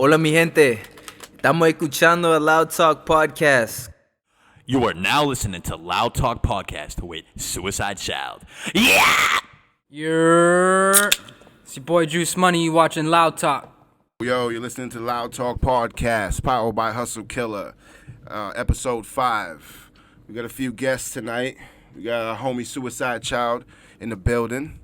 Hola mi gente, estamos escuchando el Loud Talk Podcast. You are now listening to Loud Talk Podcast with Suicidechild. Yeah! It's your boy Juice Money, you watching Loud Talk. Yo, you're listening to Loud Talk Podcast, powered by Hustle Killer, episode 5. We got a few guests tonight. We got our homie Suicidechild in the building.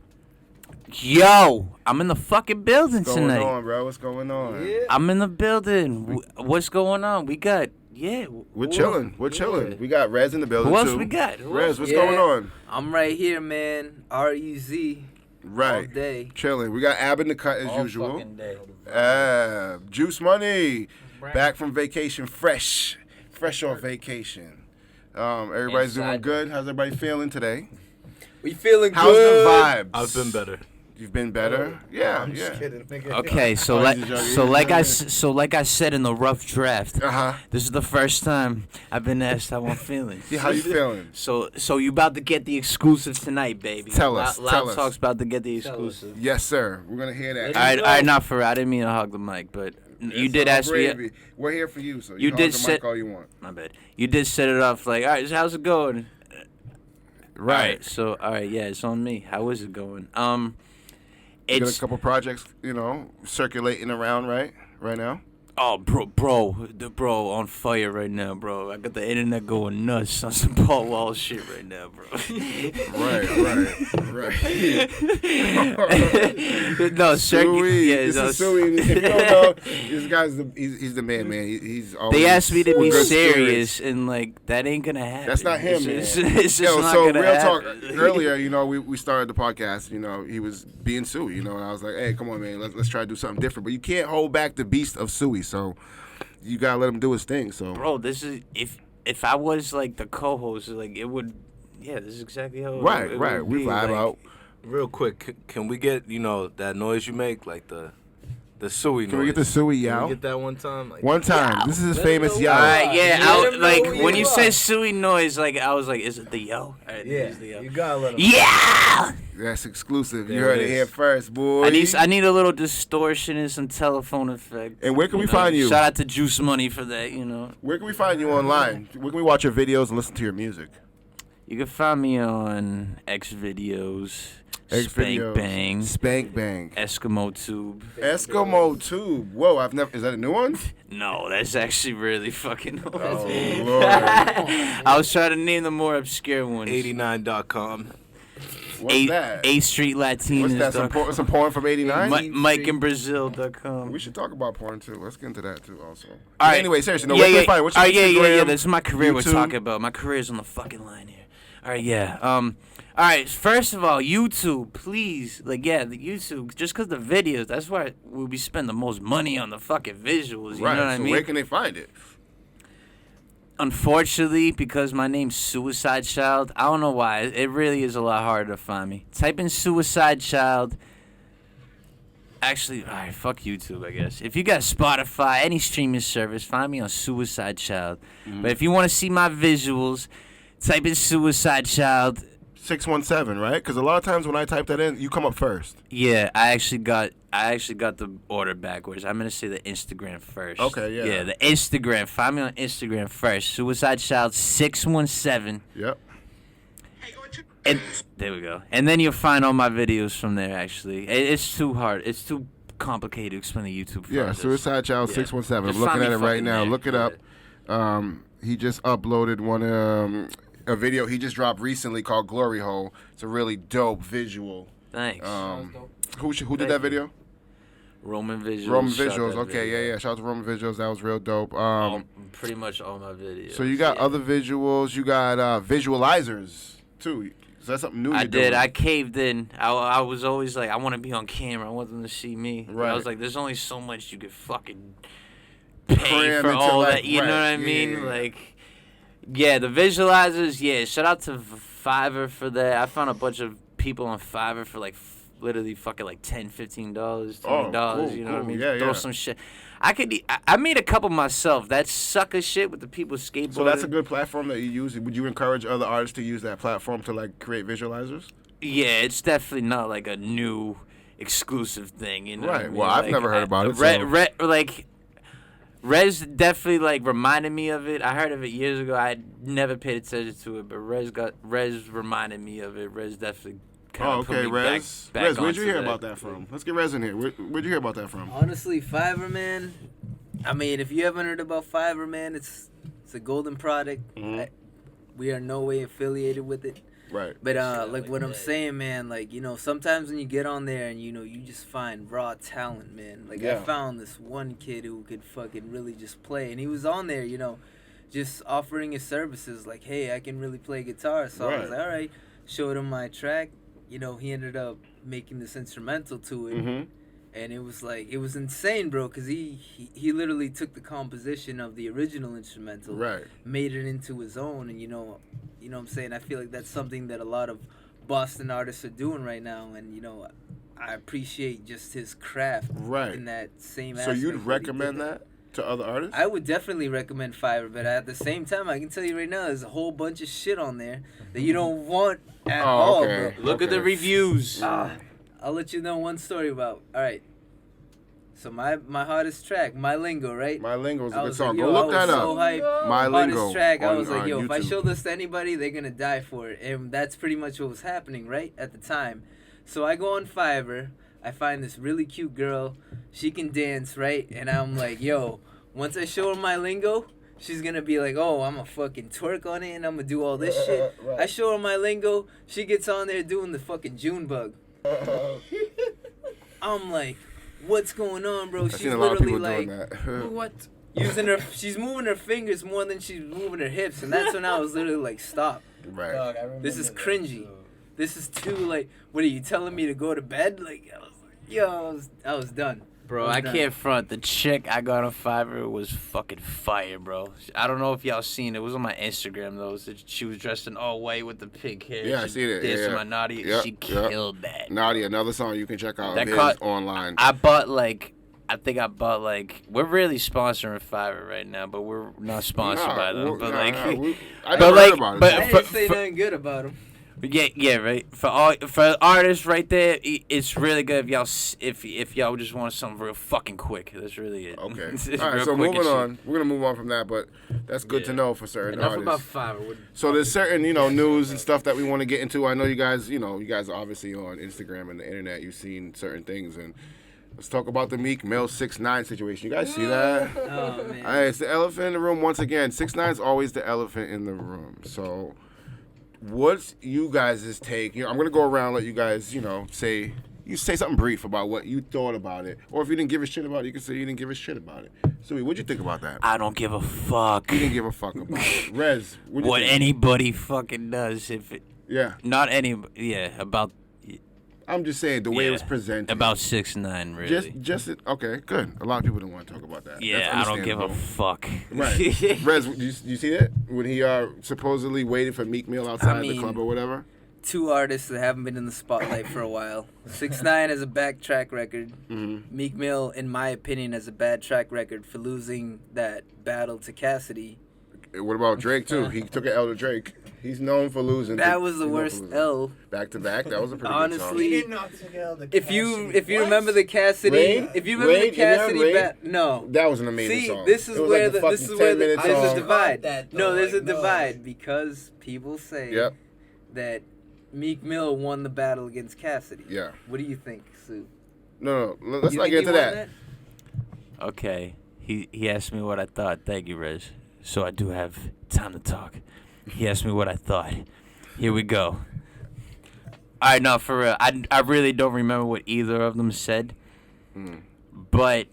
Yo, I'm in the fucking building What's tonight. going on, bro? What's going on? Yeah. I'm in the building. What's going on? We got, We're chilling. We're chilling. We got Rez in the building, Who else too. we got? Rez, what's going on? I'm right here, man. REZ. Right. All day. Chilling. We got Ab in the cut as all usual. fucking day. Juice Money, back from vacation, fresh off vacation. Everybody's doing good. How's everybody feeling today? We feeling How's good. the vibes? I've been better. You've been better? Yeah, I'm just kidding. Okay, so like I said in the rough draft, this is the first time I've been asked how I'm feeling. Yeah, how you feeling? So you about to get the exclusive tonight, baby. Tell us. Loud Talk's about to get the exclusive. Yes, sir. We're gonna hear that. All right, not for real. I didn't mean to hog the mic, but you did ask me. We're here for you, so You can did hog the set- mic all you want. My bad. You did set it off like, all right, so how's it going? Right. So yeah, it's on me. How is it going? You got It's a couple projects, circulating around right now. bro, on fire right now, bro. I got the internet going nuts on some Paul Wall shit right now, bro. Right. No, Suey. yeah, This no, is Suey. If you don't know, this guy's he's the man. He's always. They asked me to be good serious, spirits. and like that ain't gonna happen. That's not him, man. It's just Yo, not so gonna real happen. talk. Earlier, we started the podcast. He was being Suey, and I was like, hey, come on, man, let's try to do something different. But you can't hold back the beast of Suey, so you gotta let him do his thing. So, Bro, this is if I was like the co-host, like it would. Yeah, this is exactly how. right. It would We be, vibe like, out. Real quick, can we get that noise you make, like the Suey noise? Can we get the Suey Can yow? we get that one time? Like, One time. This is his famous yow. All right, yeah. Let him know Like who when you you are. said Suey noise, like I was like, is it the yo? All right, Yeah, it's the yo. you gotta let him. Yeah. That's exclusive. You There heard it it is. here first, boy. I need a little distortion and some telephone effect. And where can we find you? Shout out to Juice Money for that. Where can we find you online? Where can we watch your videos and listen to your music? You can find me on X videos, X Spank videos. Bang, Spank Bang. Eskimo Tube. Eskimo Tube. Whoa, I've never. Is that a new one? No, that's actually really fucking old. Oh Lord. I was trying to name the more obscure ones. 89.com. What's that? 8th Street Latinas. What's that? Some porn from '89. MikeInBrazil.com. We should talk about porn too. Let's get into that too, also. All But right. anyway, seriously, where can we find? What's your yeah. Instagram? This is my career we're YouTube? talking about. My career's on the fucking line here. All right, yeah. All right. First of all, YouTube, please, the YouTube. Just because the videos, that's why we spend the most money on the fucking visuals. You Right. know what I So mean? where can they find it? Unfortunately, because my name's Suicidechild, I don't know why. It really is a lot harder to find me. Type in Suicidechild. Actually, all right, fuck YouTube, I guess. If you got Spotify, any streaming service, find me on Suicidechild. But if you want to see my visuals, type in Suicidechild. 617, right? Because a lot of times when I type that in, you come up first. Yeah, I actually got the order backwards. I'm gonna say the Instagram first. Okay, yeah. Yeah, the Instagram. Find me on Instagram first. Suicidechild 617. Yep. And there we go. And then you'll find all my videos from there. Actually, it's too hard. It's too complicated to explain the YouTube. Yeah, process. Suicidechild Yeah. 617. Just I'm looking find at me it right fucking now. there. Look it up. He just uploaded a video he just dropped recently called Glory Hole. It's a really dope visual. Thanks. Who did that video? Roman Visuals. Roman shot Visuals. that Okay, video. yeah. Shout out to Roman Visuals. That was real dope. Pretty much all my videos. So you got yeah. other visuals. You got visualizers too. So that's something new I you're did. doing. I caved in. I was always like, I want to be on camera. I want them to see me. Right. I was like, there's only so much you could fucking pay Cram for into, all like, that. You know what I right, mean? yeah. Like, yeah, the visualizers. Yeah, shout out to Fiverr for that. I found a bunch of people on Fiverr for like literally fucking like $10, $15, $20. cool, You know what I cool. mean? Yeah, Throw yeah. some shit. I made a couple myself. That sucker shit with the people skateboarding. So that's a good platform that you use. Would you encourage other artists to use that platform to like create visualizers? Yeah, it's definitely not like a new exclusive thing, you know. Right. what I mean? Well, I've Like, never heard about it, like Rez definitely like reminded me of it. I heard of it years ago. I never paid attention to it, but Rez reminded me of it. Rez definitely. Oh, okay, Rez. Back Rez, where'd you onto hear that. about that from? Let's get Rez in here. Where'd you hear about that from? Honestly, Fiverr, man. I mean, if you haven't heard about Fiverr, man, it's a golden product. We are no way affiliated with it. Right. But like what I'm saying, man, like, you know, sometimes when you get on there and, you know, you just find raw talent, man. Like, I found this one kid who could fucking really just play. And he was on there, you know, just offering his services. Like, hey, I can really play guitar. So I was like, all right. Showed him my track. You know, he ended up making this instrumental to it. And it was like, it was insane, bro, because he literally took the composition of the original instrumental, made it into his own, and you know what I'm saying? I feel like that's something that a lot of Boston artists are doing right now, and, you know, I appreciate just his craft in that same aspect. So you'd recommend that to other artists? I would definitely recommend Fiverr, but at the same time, I can tell you right now, there's a whole bunch of shit on there that you don't want at all, bro. Look at the reviews. I'll let you know one story about. All right. So my hottest track, My Lingo, right? My Lingo is a I good was song. like, Go yo, look that I was up. so hyped. My Lingo. Hottest track. I was on like, yo, if I YouTube. show this to anybody, they're gonna die for it. And that's pretty much what was happening, right, at the time. So I go on Fiverr. I find this really cute girl. She can dance, right? And I'm like, yo, once I show her My Lingo, she's gonna be like, oh, I'm gonna fucking twerk on it and I'm gonna do all this shit. I show her My Lingo. She gets on there doing the fucking June bug. I'm like, what's going on, bro? I've seen a lot of people doing that. What? She's moving her fingers more than she's moving her hips, and that's when I was literally like, stop. Right. This is cringy. This is too, like, what are you telling me to go to bed? Like, I was like, yo, I was done. Bro, I can't front. The chick I got on Fiverr was fucking fire, bro. I don't know if y'all seen it. It was on my Instagram, though. She was dressed in all white with the pink hair. Yeah, I seen it. Dancing my Nadia. She killed that. Nadia, another song you can check out online. I bought, like, we're really sponsoring Fiverr right now, but we're not sponsored by them. But, like, I never heard about it. I didn't say nothing good about them. Yeah, right. For artists right there, it's really good if y'all just want something real fucking quick. That's really it. Okay. It's All right, real so quick moving and on. We're going to move on from that, but that's good to know for certain Enough artists. about Fiverr. So there's certain, news and stuff that we want to get into. I know you guys are obviously on Instagram and the internet. You've seen certain things, and let's talk about the Meek Mill 6ix9ine situation. You guys see that? Oh, man. All right, it's the elephant in the room once again. 6ix9ine's always the elephant in the room. So what's you guys' take? I'm going to go around and let you guys, say something brief about what you thought about it. Or if you didn't give a shit about it, you can say you didn't give a shit about it. So what'd you think about that? I don't give a fuck. You didn't give a fuck about it. Rez, what'd you what think? anybody fucking does About I'm just saying the way it was presented. About 6ix9ine, really. Just okay, good. A lot of people don't want to talk about that. Yeah, That's I don't give a understandable. fuck. Right. Rez, you see that? When he supposedly waited for Meek Mill outside the club or whatever? Two artists that haven't been in the spotlight for a while. 6ix9ine has a bad track record. Meek Mill, in my opinion, has a bad track record for losing that battle to Cassidy. What about Drake, too? He took an L to Drake. He's known for losing. That was the worst L. Back to back, that was a pretty Honestly, good song. if you remember the Cassidy, no, that was an amazing song. This is where there's a divide. There's a divide because people say that Meek Mill won the battle against Cassidy. Yeah. What do you think, Sue? No, let's not get into that. Okay, he asked me what I thought. Thank you, Rez. So I do have time to talk. He asked me what I thought. Here we go. All right, no, for real. I really don't remember what either of them said. But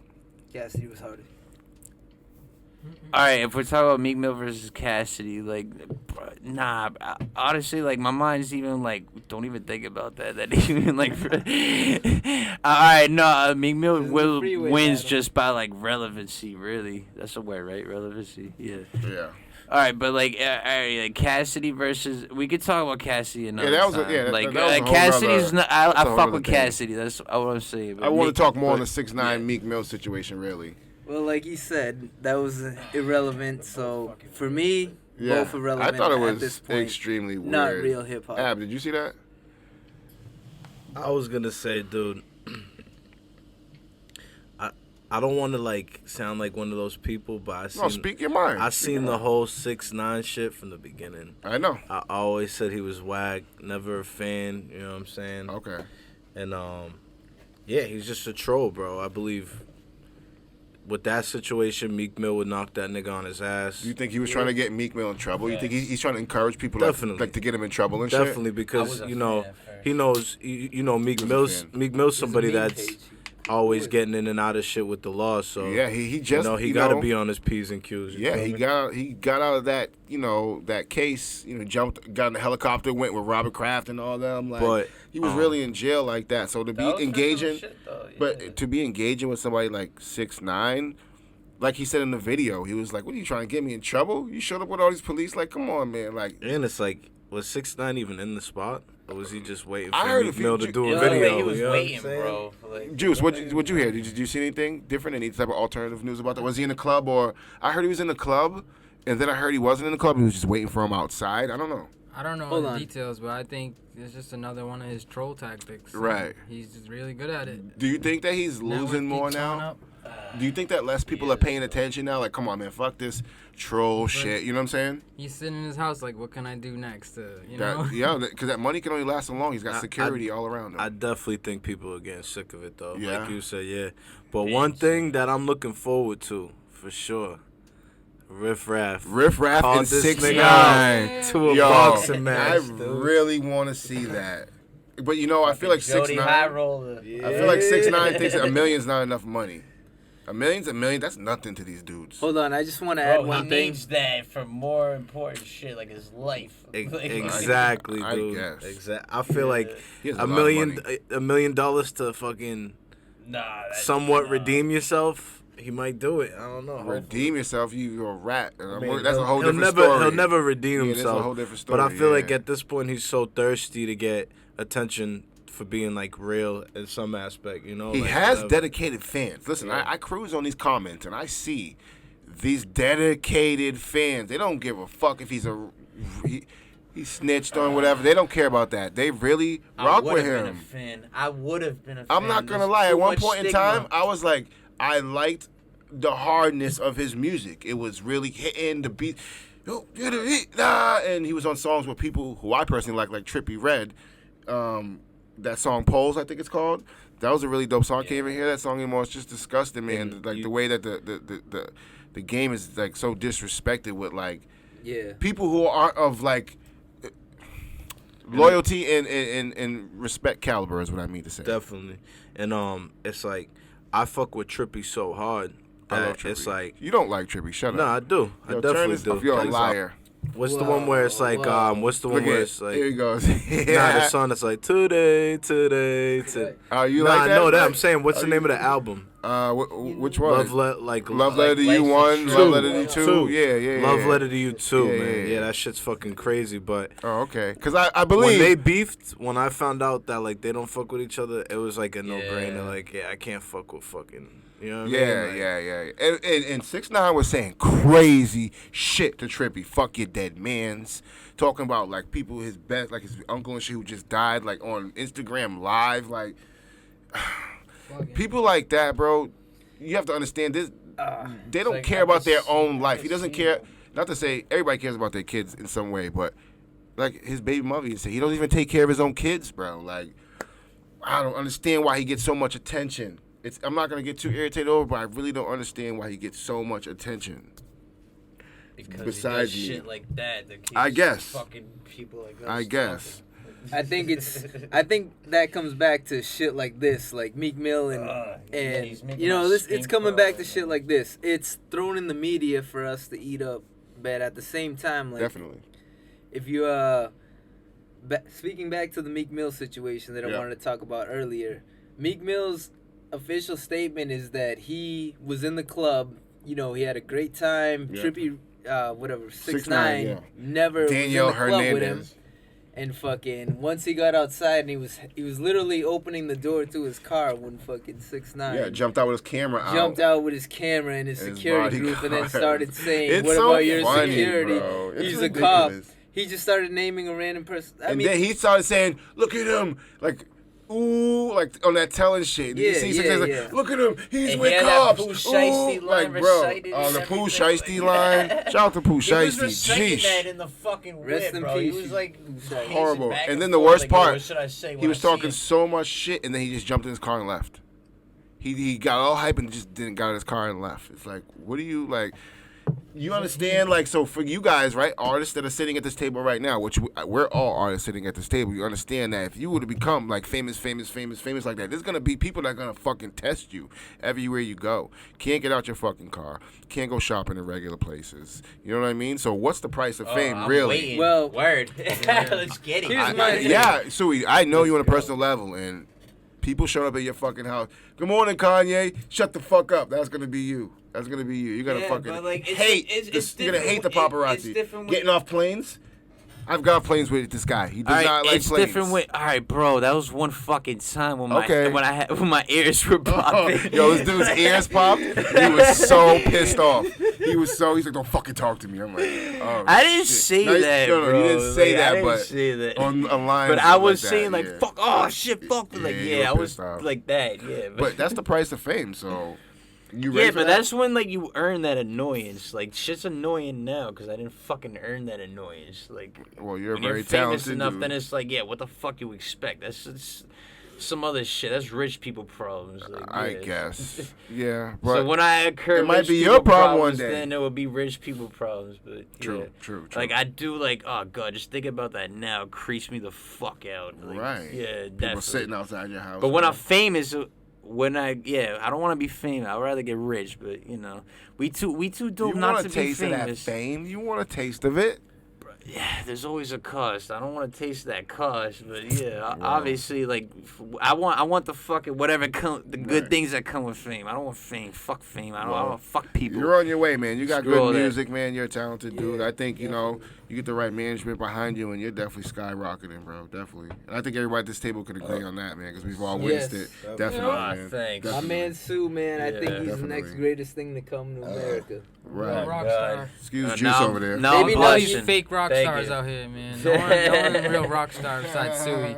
Cassidy was hardest. all right, if we're talking about Meek Mill versus Cassidy, like, nah. Honestly, like, my mind's even like, don't even think about that. That even like, all right, no. Meek Mill wins just by like relevancy. Really, that's the word, right? Relevancy. Yeah. Yeah. All right, but like Cassidy versus, we could talk about Cassidy another that was time. that was a whole Cassidy's nother- I that's a whole fuck other with thing. Cassidy. That's what I'm saying. I want to talk more on the 6ix9ine Meek Mill situation, really. Well, like you said, that was irrelevant. So for me, both irrelevant. I thought it at was this point. extremely weird. Not real hip hop. Ab, did you see that? I was gonna say, dude, I don't want to like sound like one of those people, but speak your mind. I seen the whole 6ix9ine shit from the beginning. I know. I always said he was whack, never a fan. You know what I'm saying? Okay. And yeah, he's just a troll, bro. I believe with that situation, Meek Mill would knock that nigga on his ass. Do you think he was trying to get Meek Mill in trouble? You think he's trying to encourage people like to get him in trouble and Definitely, shit? because he knows Meek Mill's somebody that's always getting in and out of shit with the law. So yeah, he just he got to be on his P's and Q's. Yeah, he got out of that that case. Got in the helicopter, went with Robert Kraft and all them. Like, but he was really in jail like that. So to be engaging, but to be engaging with somebody like 6ix9ine, like he said in the video, he was like, "What are you trying to get me in trouble? You showed up with all these police. Like, come on, man." Like, and it's like, was 6ix9ine even in the spot? Or was he just waiting for Meek Mill to do a video? He was waiting, bro. Like, Juice, what'd you hear? Did you see anything different? Any type of alternative news about that? Was he in the club, or I heard he was in the club, and then I heard he wasn't in the club. He was just waiting for him outside. I don't know. I don't know the details, but I think it's just another one of his troll tactics. Right. He's just really good at it. Do you think that he's losing more now? Do you think that less people are paying attention now? Like, come on, man, fuck this troll shit. You know what I'm saying? He's sitting in his house like, what can I do next? Yeah, because that money can only last so long. He's got security all around him. I definitely think people are getting sick of it, though. Yeah. Like you said, yeah. But one thing that I'm looking forward to, for sure, Riff Raff and 6ix9ine to a boxing match. I really want to see that. But, I feel like 6ix9ine. High roller. I feel like 6ix9ine thinks $1 million's not enough money. $1 million, that's nothing to these dudes. Hold on, I just want to add one thing. He needs that for more important shit like his life. Exactly, dude. I guess. Exactly. I feel like $1 million to fucking somewhat redeem yourself. He might do it. I don't know. Redeem yourself? You're a rat. That's a whole different story. He'll never redeem himself. That's a whole different story. But I feel like at this point he's so thirsty to get attention for being like real in some aspect, He like, has dedicated fans. Listen, I cruise on these comments and I see these dedicated fans. They don't give a fuck if he snitched on whatever. They don't care about that. They really rock with him. I would have been a fan. I'm not gonna lie. At one point in time, I was like, I liked the hardness of his music. It was really hitting the beat. And he was on songs with people who I personally like Trippie Redd. That song Poles, I think it's called. That was a really dope song. I can't even hear that song anymore. It's just disgusting, man. Like the way that the game is like so disrespected with like people who aren't of like loyalty and respect caliber is what I mean to say. Definitely. And it's like I fuck with Trippie so hard that it's like you don't like Trippie. Shut up. No, I do. I definitely do. You're a liar. What's the one where it's like what's the one where it's like here he goes. the song that's like today. Oh, you like that? I know that. I'm saying what's the name of the album? Which one? Love Letter to You 1, Love Letter to You 2. Yeah. Love Letter to You 2, man. Yeah, that shit's fucking crazy, but okay. Cuz I believe when they beefed, when I found out that like they don't fuck with each other, it was like a no-brainer like, I can't fuck with fucking you know what I mean? Yeah. And 6ix9ine was saying crazy shit to Trippie. Fuck your dead mans. Talking about like people his best, like his uncle and shit who just died, like on Instagram Live, like people like that, bro. You have to understand this. They don't care about their own life. He doesn't care. Not to say everybody cares about their kids in some way, but like his baby mother, he doesn't even take care of his own kids, bro. Like I don't understand why he gets so much attention. I'm not gonna get too irritated over, but I really don't understand why he gets so much attention. Because besides he does shit like that. I guess. Fucking people like that. I guess. I think that comes back to shit like this, like Meek Mill and it's coming back to shit like this. It's thrown in the media for us to eat up, but at the same time, like definitely, if you speaking back to the Meek Mill situation that I wanted to talk about earlier, Meek Mill's official statement is that he was in the club. He had a great time. Trippie, 6ix9ine, never Daniel was in the club with him. Hernandez. And fucking once he got outside and he was literally opening the door to his car when fucking 6ix9ine jumped out with his camera and his security group and then started saying, "What so about your funny, security? Bro. He's a ridiculous. Cop." He just started naming a random person. Then he started saying, "Look at him!" Like, ooh, like on that telling shit. Yeah, you see yeah, like, yeah. look at him, he's And with he had cops. that Pooh Shiesty Ooh, line like, bro, recited and the Pooh everything. Shiesty line. Shout out to Pooh He was Shiesty. reciting Jeez. that in the fucking Rest whip, in bro. peace. He was like pacing Horrible. back And then the forth, worst like, part, what should I say he when was I see talking him? so much shit, and then he just jumped in his car and left. He got all hype and just didn't got in his car and left. It's like, what do you like? You understand, like, so for you guys, right, artists that are sitting at this table right now, which we're all artists sitting at this table, you understand that if you were to become like famous like that, there's gonna be people that are gonna fucking test you everywhere you go. Can't get out your fucking car, can't go shopping in regular places. You know what I mean? So what's the price of fame, I'm really? waiting. Well- Word. Let's get it. Here's my thing. Yeah, Suey, I know you on a personal level, and people showed up at your fucking house. Good morning, Kanye. Shut the fuck up. That's gonna be you. That's gonna be you. You're gonna Yeah, fucking but, like, hate. You're gonna hate the paparazzi. It's different Getting off planes. I've got planes with this guy. He does All right, not like it's planes. different with. All right, bro. That was one fucking time when my Okay. when my ears were popping. Yo, this dude's ears popped. He was so pissed off. He's like, don't fucking talk to me. I'm like, oh, I didn't shit. say No, that, no, bro. you didn't say Like, that, I didn't but say that. on line. But I was like saying that, like, yeah. fuck, oh shit, fuck, like you yeah, I were was pissed off. like that, yeah. But that's the price of fame. So you ready yeah, for but that? that's when like you earn that annoyance. Like shit's annoying now because I didn't fucking earn that annoyance. Like Well, you're when very you're famous talented. enough, dude. then it's like, yeah, what the fuck you expect? That's some other shit. That's rich people problems. Like, I yeah. guess. Yeah, but So when I occur, it might rich be people your problem one problems, day. Then there will be rich people problems. But True, yeah. true. Like I do, like oh god, just think about that now. Creeps me the fuck out. Like, Right. Yeah, People definitely. sitting outside your house. But when bro. I'm famous, I don't want to be famous. I'd rather get rich. But you know, we too dope you not want to a be taste of that famous. fame, you want a taste of it. Yeah, there's always a cost. I don't want to taste that cost, but yeah, Wow. obviously, like I want the fucking whatever the good Right. things that come with fame. I don't want fame. Fuck fame. I don't Well, want fuck people. You're on your way, man. You got Screw all good that. music, man. You're a talented dude. I think, you know, you get the right management behind you, and you're definitely skyrocketing, bro. Definitely. And I think everybody at this table could agree on that, man, because we've all witnessed Yes. it. Definitely, Ah, man. thanks. My Definitely. man Sue, man, I think Yeah. he's the Definitely. next greatest thing to come to America. Right. Rock God. star. Excuse Juice now- over there. now Maybe I'm not These blushing. fake rock Thank stars you. out here, man. No one real rock star besides Suey.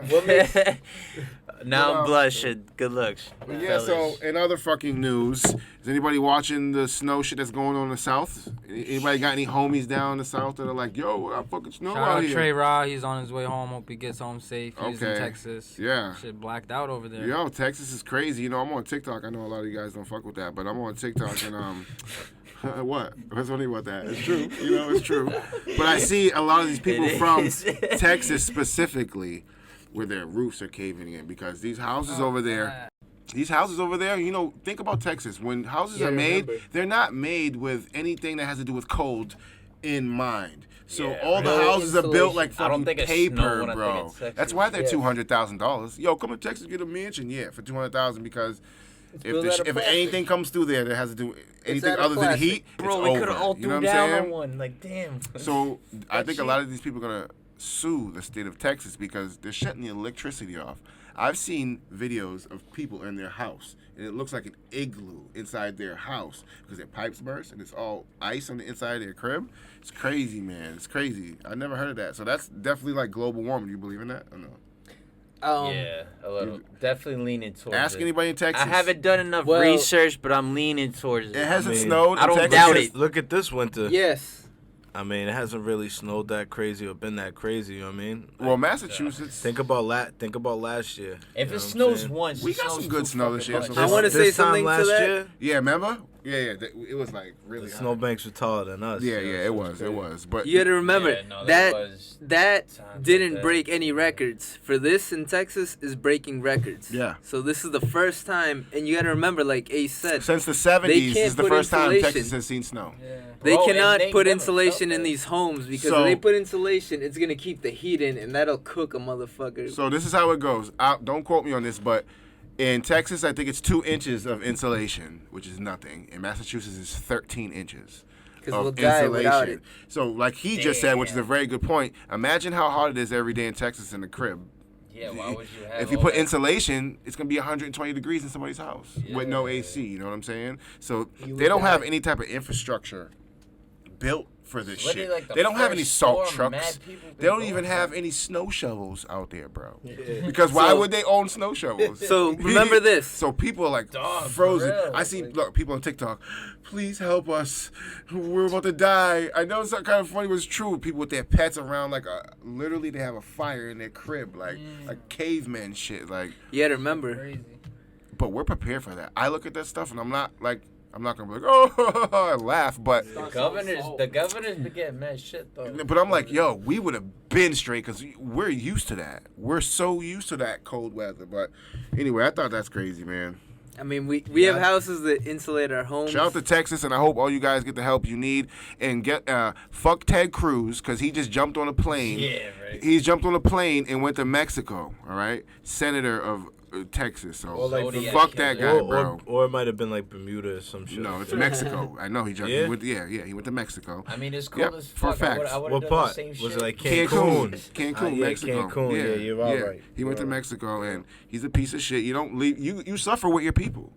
Now I'm blushing. Good looks. But yeah, so fellas. in other fucking news, is anybody watching the snow shit that's going on in the South? Anybody got any homies down in the South that are like, yo, I fucking snow Shout out out here? Trey Raw. He's on his way home. Hope he gets home safe. He's in Okay. Texas. Yeah. Shit blacked out over there. Yo, Texas is crazy. You know, I'm on TikTok. I know a lot of you guys don't fuck with that, but I'm on TikTok and what? What's funny about that? It's true. You know, it's true. But I see a lot of these people It from is. Texas specifically where their roofs are caving in because these houses over there, you know, think about Texas. When houses Yeah, are made, remember. they're not made with anything that has to do with cold in mind. So Yeah, all the really. houses are built like I don't fucking think of snow paper, when I think bro. of Texas. That's why they're Yeah. $200,000. Yo, come to Texas, get a mansion, yeah, for $200,000 because built out of if plastic. anything comes through there that has to do anything out of other than plastic. heat, Bro, it's we over. could have all You threw know what down I'm on saying? one. Like, damn. So I That think a shit. lot of these people are gonna sue the state of Texas because they're shutting the electricity off. I've seen videos of people in their house, and it looks like an igloo inside their house because their pipes burst and it's all ice on the inside of their crib. It's crazy, man. It's crazy. I never heard of that. So that's definitely like global warming. Do you believe in that or no? Yeah, a little. Definitely leaning towards Ask it. anybody in Texas. I haven't done enough Well- research, but I'm leaning towards it. It hasn't I mean, snowed. I in don't Texas doubt since- it. Look at this winter. Yes. I mean, it hasn't really snowed that crazy or been that crazy. You know what I mean? Well, Massachusetts. Think about last year. If you know it what I'm snows saying? once, We it got snows some good too snow this fucking year, much. so I want to say This time something to last that. year, Yeah, remember? Yeah. It was like really the high. snowbanks were taller than us. Yeah, you know, it so was. it's It crazy. was. But You got to remember Yeah, no, that was that times like didn't that. break any records. For this in Texas is breaking records. Yeah. So this is the first time, and you got to remember, like Ace said, since the 70s, can't this is the put first time insulation. Texas has seen snow. Yeah. they Bro, and cannot they put never insulation felt in that. these homes because So- if they put insulation, it's gonna keep the heat in, and that'll cook a motherfucker. So this is how it goes. Don't quote me on this, but in Texas, I think it's 2 inches of insulation, which is nothing. In Massachusetts, it's 13 inches. Because Of we'll die without it. So, like he just said, which is a very good point. Imagine how hard it is every day in Texas in the crib. Yeah, why would you have If you all put that? insulation, it's gonna be 120 degrees in somebody's house with no AC. You know what I'm saying? So You they would don't have die. any type of infrastructure built for this Literally, shit. like, They don't have any salt storm, trucks. mad people They don't been even going have for. any snow shovels out there, bro. Because why would they own snow shovels? So remember this. So people are like Dog, frozen. for real. I see people on TikTok. Please help us. We're about to die. I know it's not kind of funny, but it's true. People with their pets around, like literally, they have a fire in their crib, like caveman shit. Like, You gotta remember. Crazy. but we're prepared for that. I look at that stuff and I'm not gonna be like, oh, I laugh, but The governors be getting mad shit though. I'm like, yo, we would have been straight because we're used to that. We're so used to that cold weather. But anyway, I thought that's crazy, man. I mean, we have houses that insulate our homes. Shout out to Texas, and I hope all you guys get the help you need. And get fuck Ted Cruz because he just jumped on a plane. Yeah, right. He's jumped on a plane and went to Mexico. All right, senator of Texas. So Or like fuck that guy, bro. Or it might have been like Bermuda or some shit. No, it's Mexico. I know he jumped. Yeah? He went to Mexico. I mean, it's cool Yep, as for fuck. facts. I would've What done part? The same Was shit. it like Cancun, Cancun, Mexico. Cancun. Yeah, you're all right. He went to Mexico, and he's a piece of shit. You don't leave. You suffer with your people.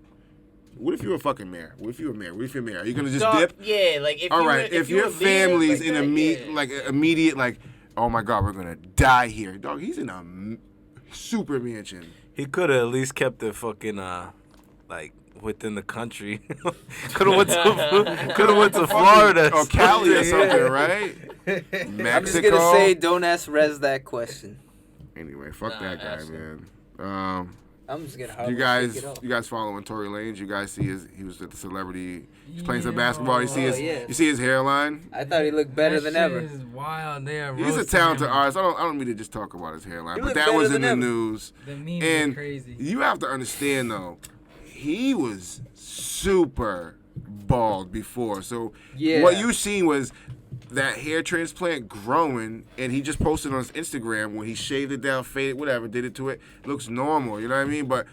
What if you're a fucking mayor? What if you're a mayor? What if you're a mayor? Are you gonna just Dog, dip? Yeah, like if All you right. were- If you your were leader family's like in that, immediate, like, oh my God, we're gonna die here, dog. He's in a super mansion. He could have at least kept it fucking like within the country. Could have went to Florida or Cali or Yeah. something, right? Mexico. I'm just gonna say, don't ask Rez that question. Anyway, fuck Nah, that guy, absolutely. man. I'm just gonna. You hardly guys, take it off. you guys following Tory Lanez? You guys see he was at the celebrity. He's playing some Yeah. basketball. You see Oh, his, yeah. you see his hairline. I thought he looked better That than shit ever. is wild. They are He's a roasting talented him. artist. I don't mean to just talk about his hairline, He but look that better was in than the ever. news. The memes And are crazy. you have to understand though, he was super bald before. So Yeah. what you seen was that hair transplant growing, and he just posted on his Instagram when he shaved it down, faded, whatever, did it to it. It looks normal, you know what I mean? But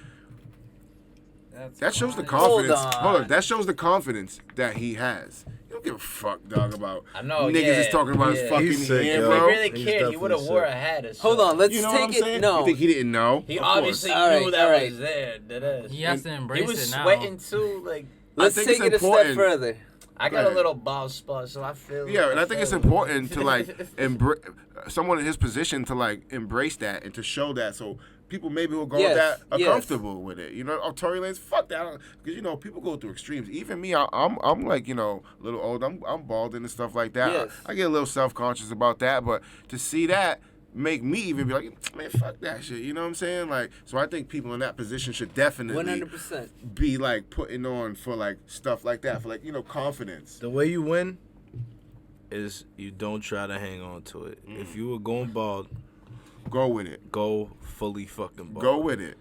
That's that shows the wild. confidence. Hold on. Hold on, that shows the confidence that he has. You don't give a fuck, dog, about I know, niggas yeah, is talking about his yeah. fucking He's sick, hair, yo. If he bro. really He's cared, he would have definitely wore a sick. hat or Hold something. on, let's You know what I'm take it. saying? No, You think he didn't know? He Of course. obviously All right, knew that all right. was there. That He has to embrace He was it now. sweating too. Like let's think take it's it a step important. further. I Go got ahead. a little bald spot, so I feel. Yeah, and I think it's feel- important to like someone in his position to like embrace that and to show that, so people maybe will go with that Yes, are yes. comfortable with it. You know, oh, Tory Lanez, fuck that, because you know people go through extremes. Even me, I'm like, you know, a little old. I'm balding and stuff like that. Yes. I get a little self conscious about that, but to see that make me even be like, man, fuck that shit. You know what I'm saying? Like, so I think people in that position should definitely 100%. be like putting on for like stuff like that, for like, you know, confidence. The way you win is you don't try to hang on to it. Mm. If you were going bald, Go with it. go fully fucking bald. Go with it.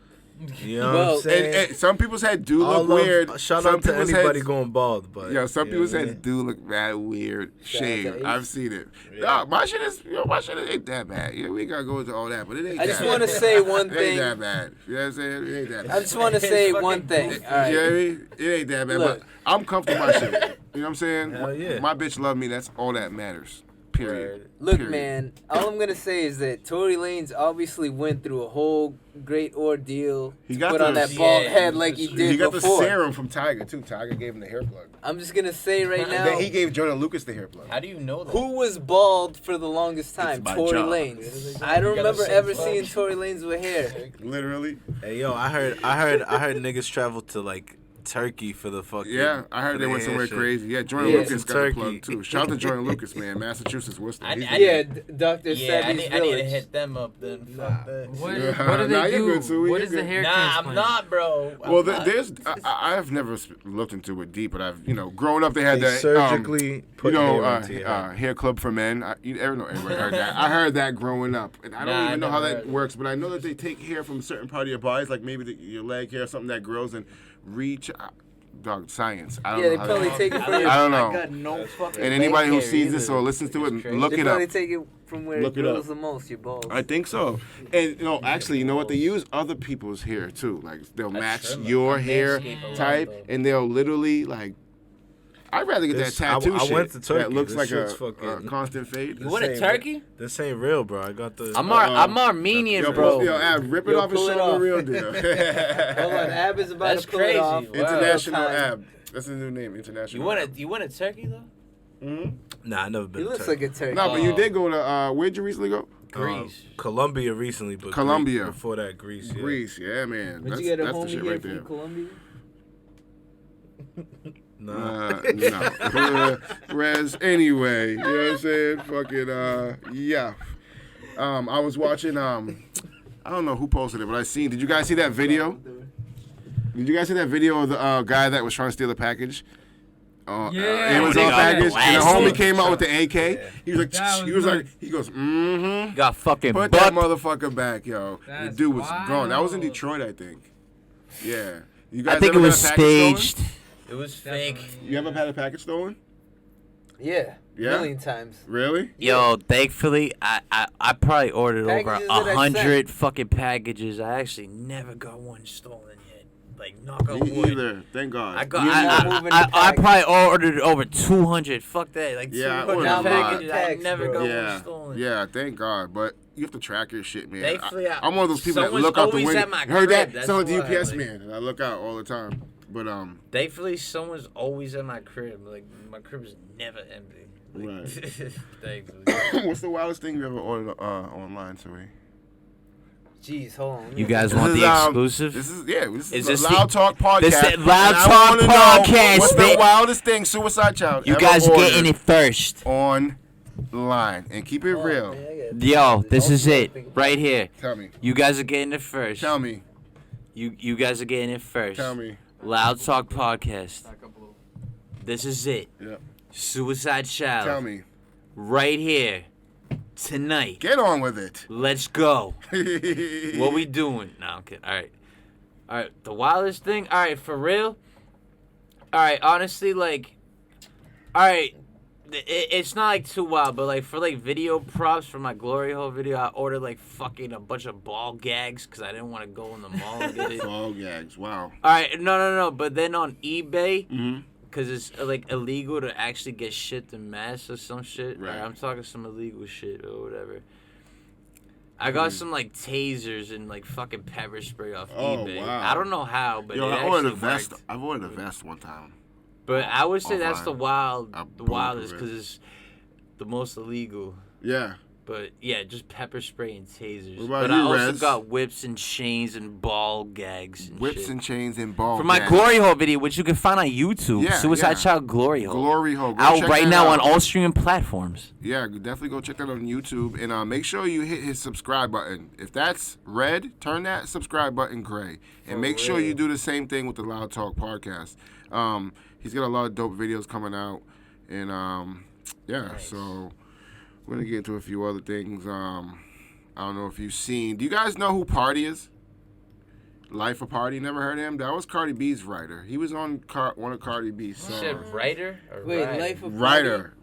You know what Well, I'm saying? And some people's head do All look love- weird. Shout Some out to people's anybody heads- going bald, but Yeah, some you know people's what I heads mean? do look mad weird. Shout out to Shave. Ace. I've seen it. Yeah. Nah, my shit ain't that bad. Yeah, we ain't gotta go into all that, but it ain't I that just bad. want to say one It ain't thing. that bad. You know what I'm saying? It ain't that bad. I just want to say It's one fucking thing. goofy. All right. You know what I mean? It ain't that bad, Look. but I'm comfortable with my shit. You know what I'm saying? Hell yeah. My bitch love me. That's all that matters. Period. Look, Period. man, all I'm going to say is that Tory Lanez obviously went through a whole great ordeal He to got put the- on that bald Yeah, head like he did He got before. the serum from Tiger, too. Tiger gave him the hair plug. I'm just going to say right And now, then he gave Jordan Lucas the hair plug. How do you know that? who was bald for the longest time? It's my Tory job. Lanez. I don't You gotta remember say ever fuck. seeing Tory Lanez with hair. Literally. Hey yo, I heard niggas travel to like Turkey for the fucking. Yeah, I heard for they the went hair somewhere shit. crazy. Yeah, Jordan Yeah. Lucas got Turkey. the plug too. Shout out to Jordan Lucas, man. Massachusetts, Worcester. I- He's I- the- Yeah, Dr. Yeah, I Savvy's need to Village. hit them up then. Fuck that. What, Yeah. what do they Nah, you're do? good, too. What You're is the good. hair Nah, transplant? I'm not, bro. I'm Well, not. there's I've never looked into it deep, but I've growing up they had They that surgically put hair into your head. hair club for men. Everybody heard that. I heard that growing up, and I don't Nah, I even know how never that heard it. works, but I know that they take hair from a certain part of your bodies, like maybe your leg hair, something that grows and reach. Dog, science. I don't Yeah, know they how probably that- take it from I your. don't know. I got no fucking And anybody who leg hair sees this either. or listens to it, It's crazy. look They it probably up. take it from where Look it it up. grows the most, your balls. I think so. And actually, you know what? They use other people's hair too. Like they'll match trim it. your I hair manscape a lot, type, though. and they'll literally like. I'd rather get This- that tattoo I shit went to Turkey. that looks This like shit's a fucking- constant fade. You want a Same, turkey? This ain't real, bro. I got the. I'm Armenian, Yo, bro. Ab, rip it Yo, off and pull show it the off. real deal. Hold on, Ab is about That's to pull it crazy. off. Wow. International Time. Ab. That's the new name. International. You want Ab. a turkey though? Nah, I never been. He to looks Turkey. like a turkey. No, but you did go to. Where'd you recently go? Greece. Colombia recently, but Colombia. before that, Greece. Yeah. Greece, yeah, man. Would That's, you get a that's the homie shit here right from there. Colombia? No. Rez, anyway, you know what I'm saying? Fucking, yeah. I was watching, I don't know who posted it, but I seen, did you guys see that video? Did you guys see that video of the guy that was trying to steal a package? Amazon package, and the homie came out with the AK. Yeah. He was like, he goes, Got fucking put bucked. that motherfucker back, yo. The dude was gone. That was in Detroit, I think. Yeah. You guys I think it ever was had a package staged. stolen? It was fake. You ever had a package stolen? Yeah. Yeah? Million times. Really? Yo, thankfully, I probably ordered over Packages that I 100 fucking packages. I actually never got one stolen yet. Like, knock on Me wood. either. Thank God. I probably ordered over 200. Fuck that. Like, Yeah, I 200 ordered a lot. packages. I never got one Yeah, stolen. yeah, thank God. But you have to track your shit, man. Thankfully, I'm one of those people that someone's look out the always window. at my Heard crib, that? that's Someone's the why, UPS like- man, and I look out all the time. But Thankfully, someone's always at my crib. Like, my crib is never empty. Like, Right. Thankfully. what's the wildest thing you ever ordered online, Tory? Jeez, hold on. You guys want the exclusive? This is Is the this Loud the- Talk podcast. this the and Loud I Talk wanna know podcast, what's the man. wildest thing Suicidechild You ever guys are getting ordered it first. online, and keep it real. Yo, this is it. Right here. Tell me. You guys are getting it first. Tell me. You guys are getting it first. Tell me. Loud Talk Podcast. This is it. Yeah. Suicidechild. Tell me. Right here. Tonight. Get on with it. Let's go. What we doing? No, I'm kidding. All right. The wildest thing? All right, for real? All right, honestly, like, all right, it's not, like, too wild, but, like, for, like, video props for my Glory Hole video, I ordered, like, fucking a bunch of ball gags because I didn't want to go in the mall and get it. Ball gags. Wow. All right, no. But then on eBay, Mm-hmm. because it's, like, illegal to actually get shipped in mass or some shit. Right. I'm talking some illegal shit or whatever. I got some, like, tasers and, like, fucking pepper spray off eBay. Wow. I don't know how, but Yo, it I ordered a actually vest. worked. I've ordered a vest one time. But I would say that's the Offline. wildest because it's the most illegal. Yeah. But yeah, just pepper spray and tasers. What about but you, I also Rez? got whips and chains and ball gags. And Whips shit. and chains and ball For my gags. Glory Hole video, which you can find on YouTube, Yeah, Suicidechild Glory Hole. Glory Hole. Go Out check right that now out. on all streaming platforms. Yeah, definitely go check that out on YouTube. And make sure you hit his subscribe button. If that's red, turn that subscribe button gray. And make sure you do the same thing with the Loud Talk podcast. He's got a lot of dope videos coming out. And, so we're going to get into a few other things. I don't know if you've seen. Do you guys know who Party is? Life of Party, never heard of him? That was Cardi B's writer. He was on one of Cardi B's songs. Shit, writer? Or Wait, ride? Life of Writer,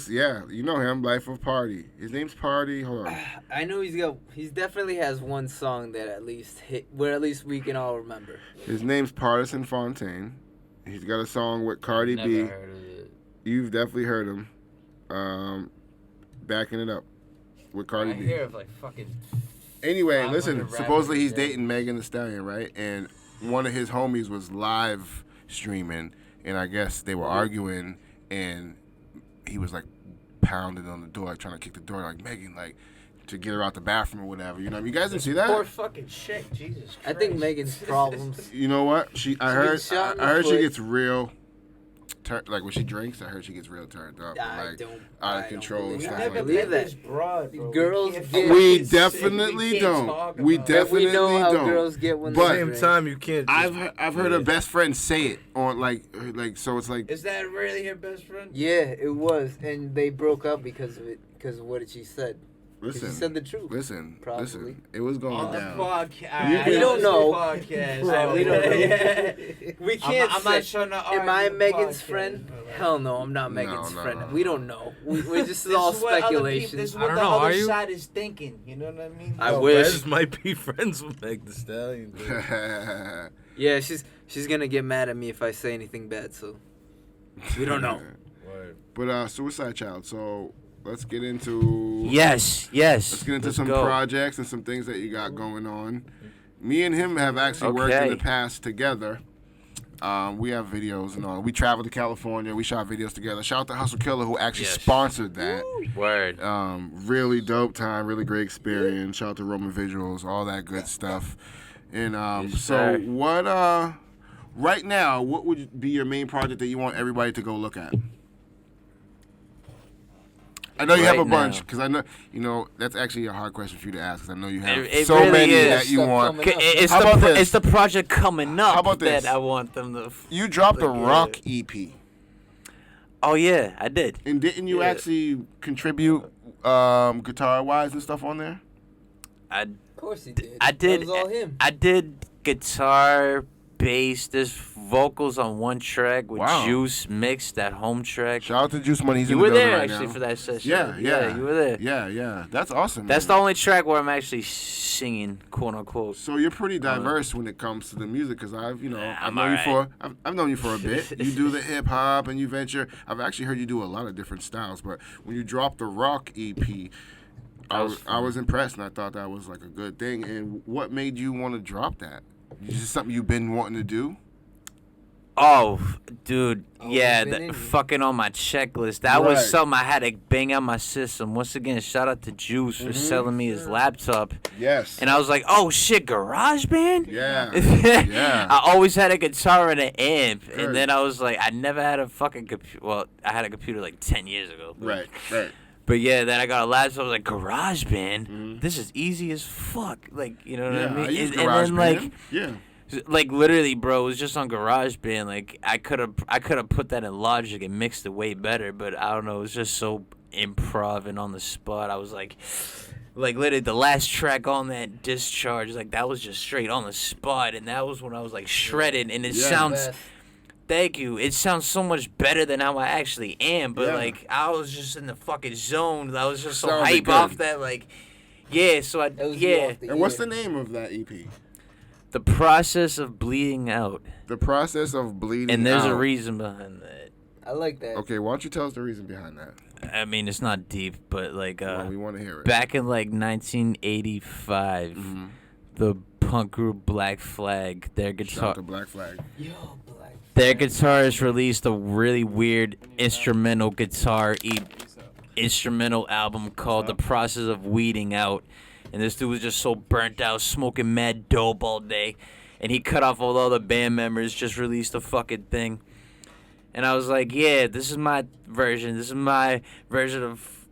yeah, you know him, Life of Party. His name's Party. Hold on. I know he definitely has one song that at least hit, where at least we can all remember. His name's Partisan Fontaine. He's got a song with Cardi Never B. heard of it. You've definitely heard him. Backing it up with Cardi I B. hear of like fucking. Anyway, 500 listen. rappers Supposedly he's a day. dating Megan Thee Stallion, right? And one of his homies was live streaming, and I guess they were arguing, and he was like pounding on the door, like trying to kick the door, like Megan, like to get her out the bathroom or whatever. You know, you guys didn't see that? Poor fucking chick, Jesus Christ. I think Megan's problems. You know what? I heard shot in I the heard she foot. gets real. Like when she drinks, I heard she gets real turned up, I like don't- out I of don't control and believe stuff that. like believe that. that. broad, bro. Girls can't get- fucking We sit- definitely we can't don't. talk We about it. definitely we know how don't. girls get when But- they Same drink. time, you can't. Just, I've heard her best friend say it on like so it's like Is that really your best friend? Yeah, it was, and they broke up because of it. Because of what she said. 'Cause listen, she said the truth. listen, Probably. listen. It was going On the down. podcast. We don't know. Podcast. Right, we don't know. We can't I'm say. not trying to Am I argue Megan's podcast, friend? but, like- Hell no, I'm not Megan's no, friend. no. We don't know. We're just This all is what other speculation. people- This is I what don't the know, are other you? side is thinking. You know what I mean? I Yo, wish. Rez might be friends with Meg Thee Stallion. Dude. Yeah, she's gonna get mad at me if I say anything bad. So we don't know. But Suicidechild. So let's get into Yes. Let's get into Let's some go. projects and some things that you got going on. Me and him have actually worked in Okay. the past together. We have videos and all. We traveled to California. We shot videos together. Shout out to Hustle Killer who actually sponsored that. Word. Really dope time. Really great experience. Shout out to Roman Visuals. All that good stuff. And so what? Right now, what would be your main project that you want everybody to go look at? I know you have a bunch because I know that's actually a hard question for you to ask because I know you have so really many is. that you want. It's the project coming up How about this? that I want them to. You dropped a rock EP. Oh yeah, I did. And didn't you actually contribute guitar-wise and stuff on there? Of course he did. I did. That was all him. I did guitar, bass. There's vocals on one track with Juice mixed that home track. Shout out to Juice Money. He's you in the were building there right actually now. for that session. Yeah, you were there. Yeah. That's awesome. That's man. the only track where I'm actually singing, quote unquote. So you're pretty diverse when it comes to the music, because I've known you for a bit. You do the hip hop and you venture. I've actually heard you do a lot of different styles, but when you dropped the rock EP, I was impressed, and I thought that was like a good thing. And what made you want to drop that? Is this something you've been wanting to do? Oh, dude, yeah, fucking on my checklist. That was something I had to bang out my system. Once again, shout out to Juice for selling me his laptop. Yes. And I was like, oh shit, GarageBand? Yeah. Yeah. I always had a guitar and an amp, and then I was like, I never had a fucking computer. Well, I had a computer like 10 years ago. Right. But yeah, then I got a laptop. I was like, GarageBand? This is easy as fuck. Like, you know what I mean? I use and then GarageBand. like literally, bro, it was just on GarageBand. Like I could have put that in Logic and mixed it way better, but I don't know. It was just so improv and on the spot. I was like literally the last track on that Discharge, like that was just straight on the spot, and that was when I was like shredded, and it sounds. Thank you. It sounds so much better than how I actually am, but like I was just in the fucking zone. I was just so hype off that, like, so And what's the name of that EP? The Process of Bleeding Out. The Process of Bleeding Out. And there's a reason behind that. I like that. Okay, why don't you tell us the reason behind that? I mean, it's not deep, but like, we want to hear it. Back in like 1985, the punk group Black Flag, their guitar. Shout out to Black Flag. Yo, Black Flag. Their guitarist released a really weird instrumental instrumental album called The Process of Weeding Out. And this dude was just so burnt out, smoking mad dope all day. And he cut off all the other band members, just released a fucking thing. And I was like, yeah, this is my version. This is my version of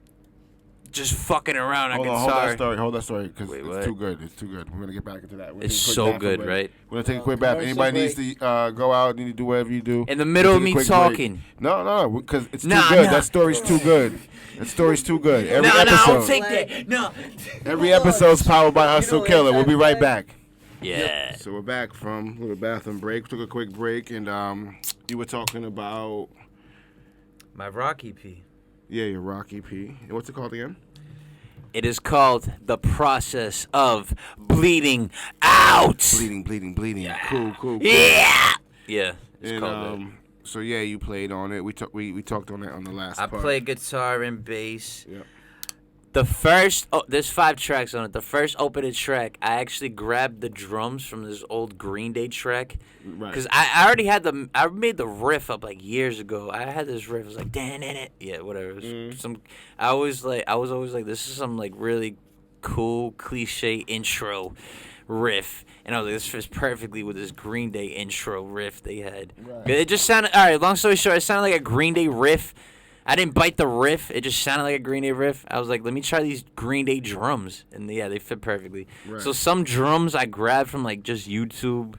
just fucking around on guitar. Hold that story, because it's too good. It's too good. We're going to get back into that. It's so good, right? We're going to take a quick bath. Anybody needs to go out, need to do whatever you do. In the middle of me talking. Break. No, because it's too good. That story's too good. That story's too good. Every episode. I'll take that. No. Every episode's powered by Hustle Killer. We'll be right back. Yeah. So we're back from a little bathroom break. We took a quick break, and you were talking about my rock EP. Yeah, your rock EP. And what's it called again? It is called The Process of Bleeding Out. Bleeding. Yeah. Cool. Yeah. Yeah. It's called that. So yeah, you played on it. We talked on that on the last part. I play guitar and bass. Yep. The first, there's 5 tracks on it. The first opening track, I actually grabbed the drums from this old Green Day track. Right. Because I already had I made the riff up like years ago. I had this riff. It was like, dan it. Yeah, whatever. It was I was always like, this is some like really cool, cliche intro riff. And I was like, this fits perfectly with this Green Day intro riff they had. Right. It just sounded, all right, long story short, it sounded like a Green Day riff. I didn't bite the riff. It just sounded like a Green Day riff. I was like, let me try these Green Day drums. And yeah, they fit perfectly. Right. So some drums I grabbed from like just YouTube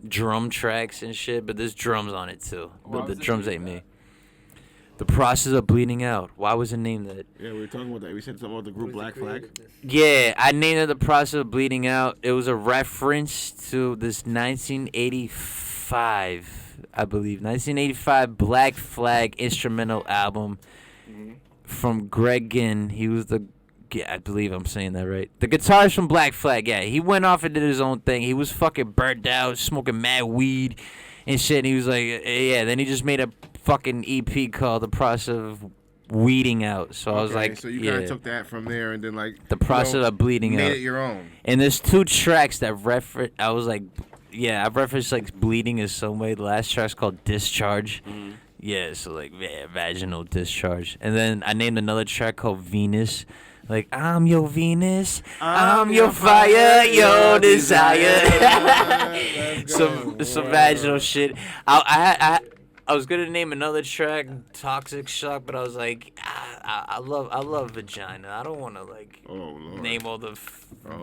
drum tracks and shit, but there's drums on it too. But the drums ain't me. The Process of Bleeding Out. Why was it named that? Yeah, we were talking about that. We said something about the group Black Flag. Yeah, I named it The Process of Bleeding Out. It was a reference to this 1985, I believe, 1985 Black Flag instrumental album from Greg Ginn. He was I believe I'm saying that right. The guitarist from Black Flag, yeah. He went off and did his own thing. He was fucking burnt out, smoking mad weed and shit. And he was like, yeah, then he just made a fucking EP called The Process of Weeding Out. So I was like, so you kind of took that from there and then like The Process of Bleeding Out. Made it your own. And there's 2 tracks that I was like, yeah, I've referenced like bleeding is some way. The last track's called Discharge. Mhm. Yeah, so like vaginal discharge. And then I named another track called Venus. Like I'm your Venus, I'm your fire, your desire. some vaginal shit. I was gonna name another track, Toxic Shock, but I was like, I love vagina. I don't want to like name all the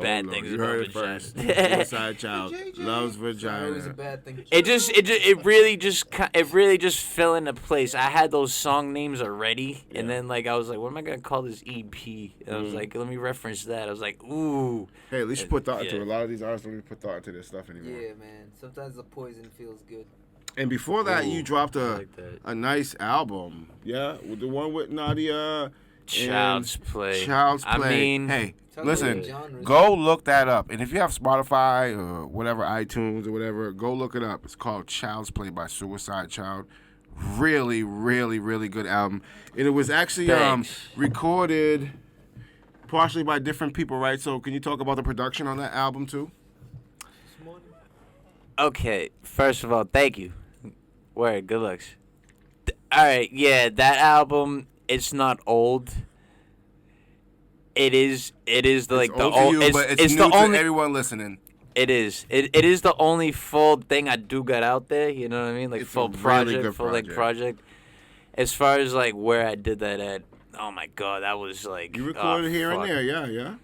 bad things about vagina. Suicidechild loves vagina. It was a bad thing. It really just fell into place. I had those song names already, and then like I was like, what am I gonna call this EP? And I was like, let me reference that. I was like, ooh. Hey, at least you put thought into it. A lot of these artists don't even put thought into this stuff anymore. Yeah, man. Sometimes the poison feels good. And before that, you dropped like a nice album. Yeah, with the one with Nadia. Child's Play. Child's Play. I mean, hey, listen, go look that up. And if you have Spotify or whatever, iTunes or whatever, go look it up. It's called Child's Play by Suicidechild. Really, really, really good album. And it was actually recorded partially by different people, right? So can you talk about the production on that album too? Okay, first of all, thank you. Word, good looks. All right, yeah, that album, it's not old. It is like the old. It's new the only, to everyone listening. It is. It is the only full thing I do got out there. You know what I mean? Like It's full a really project, good full like project. As far as like where I did that at, oh my god, that was like You recorded here and there, yeah.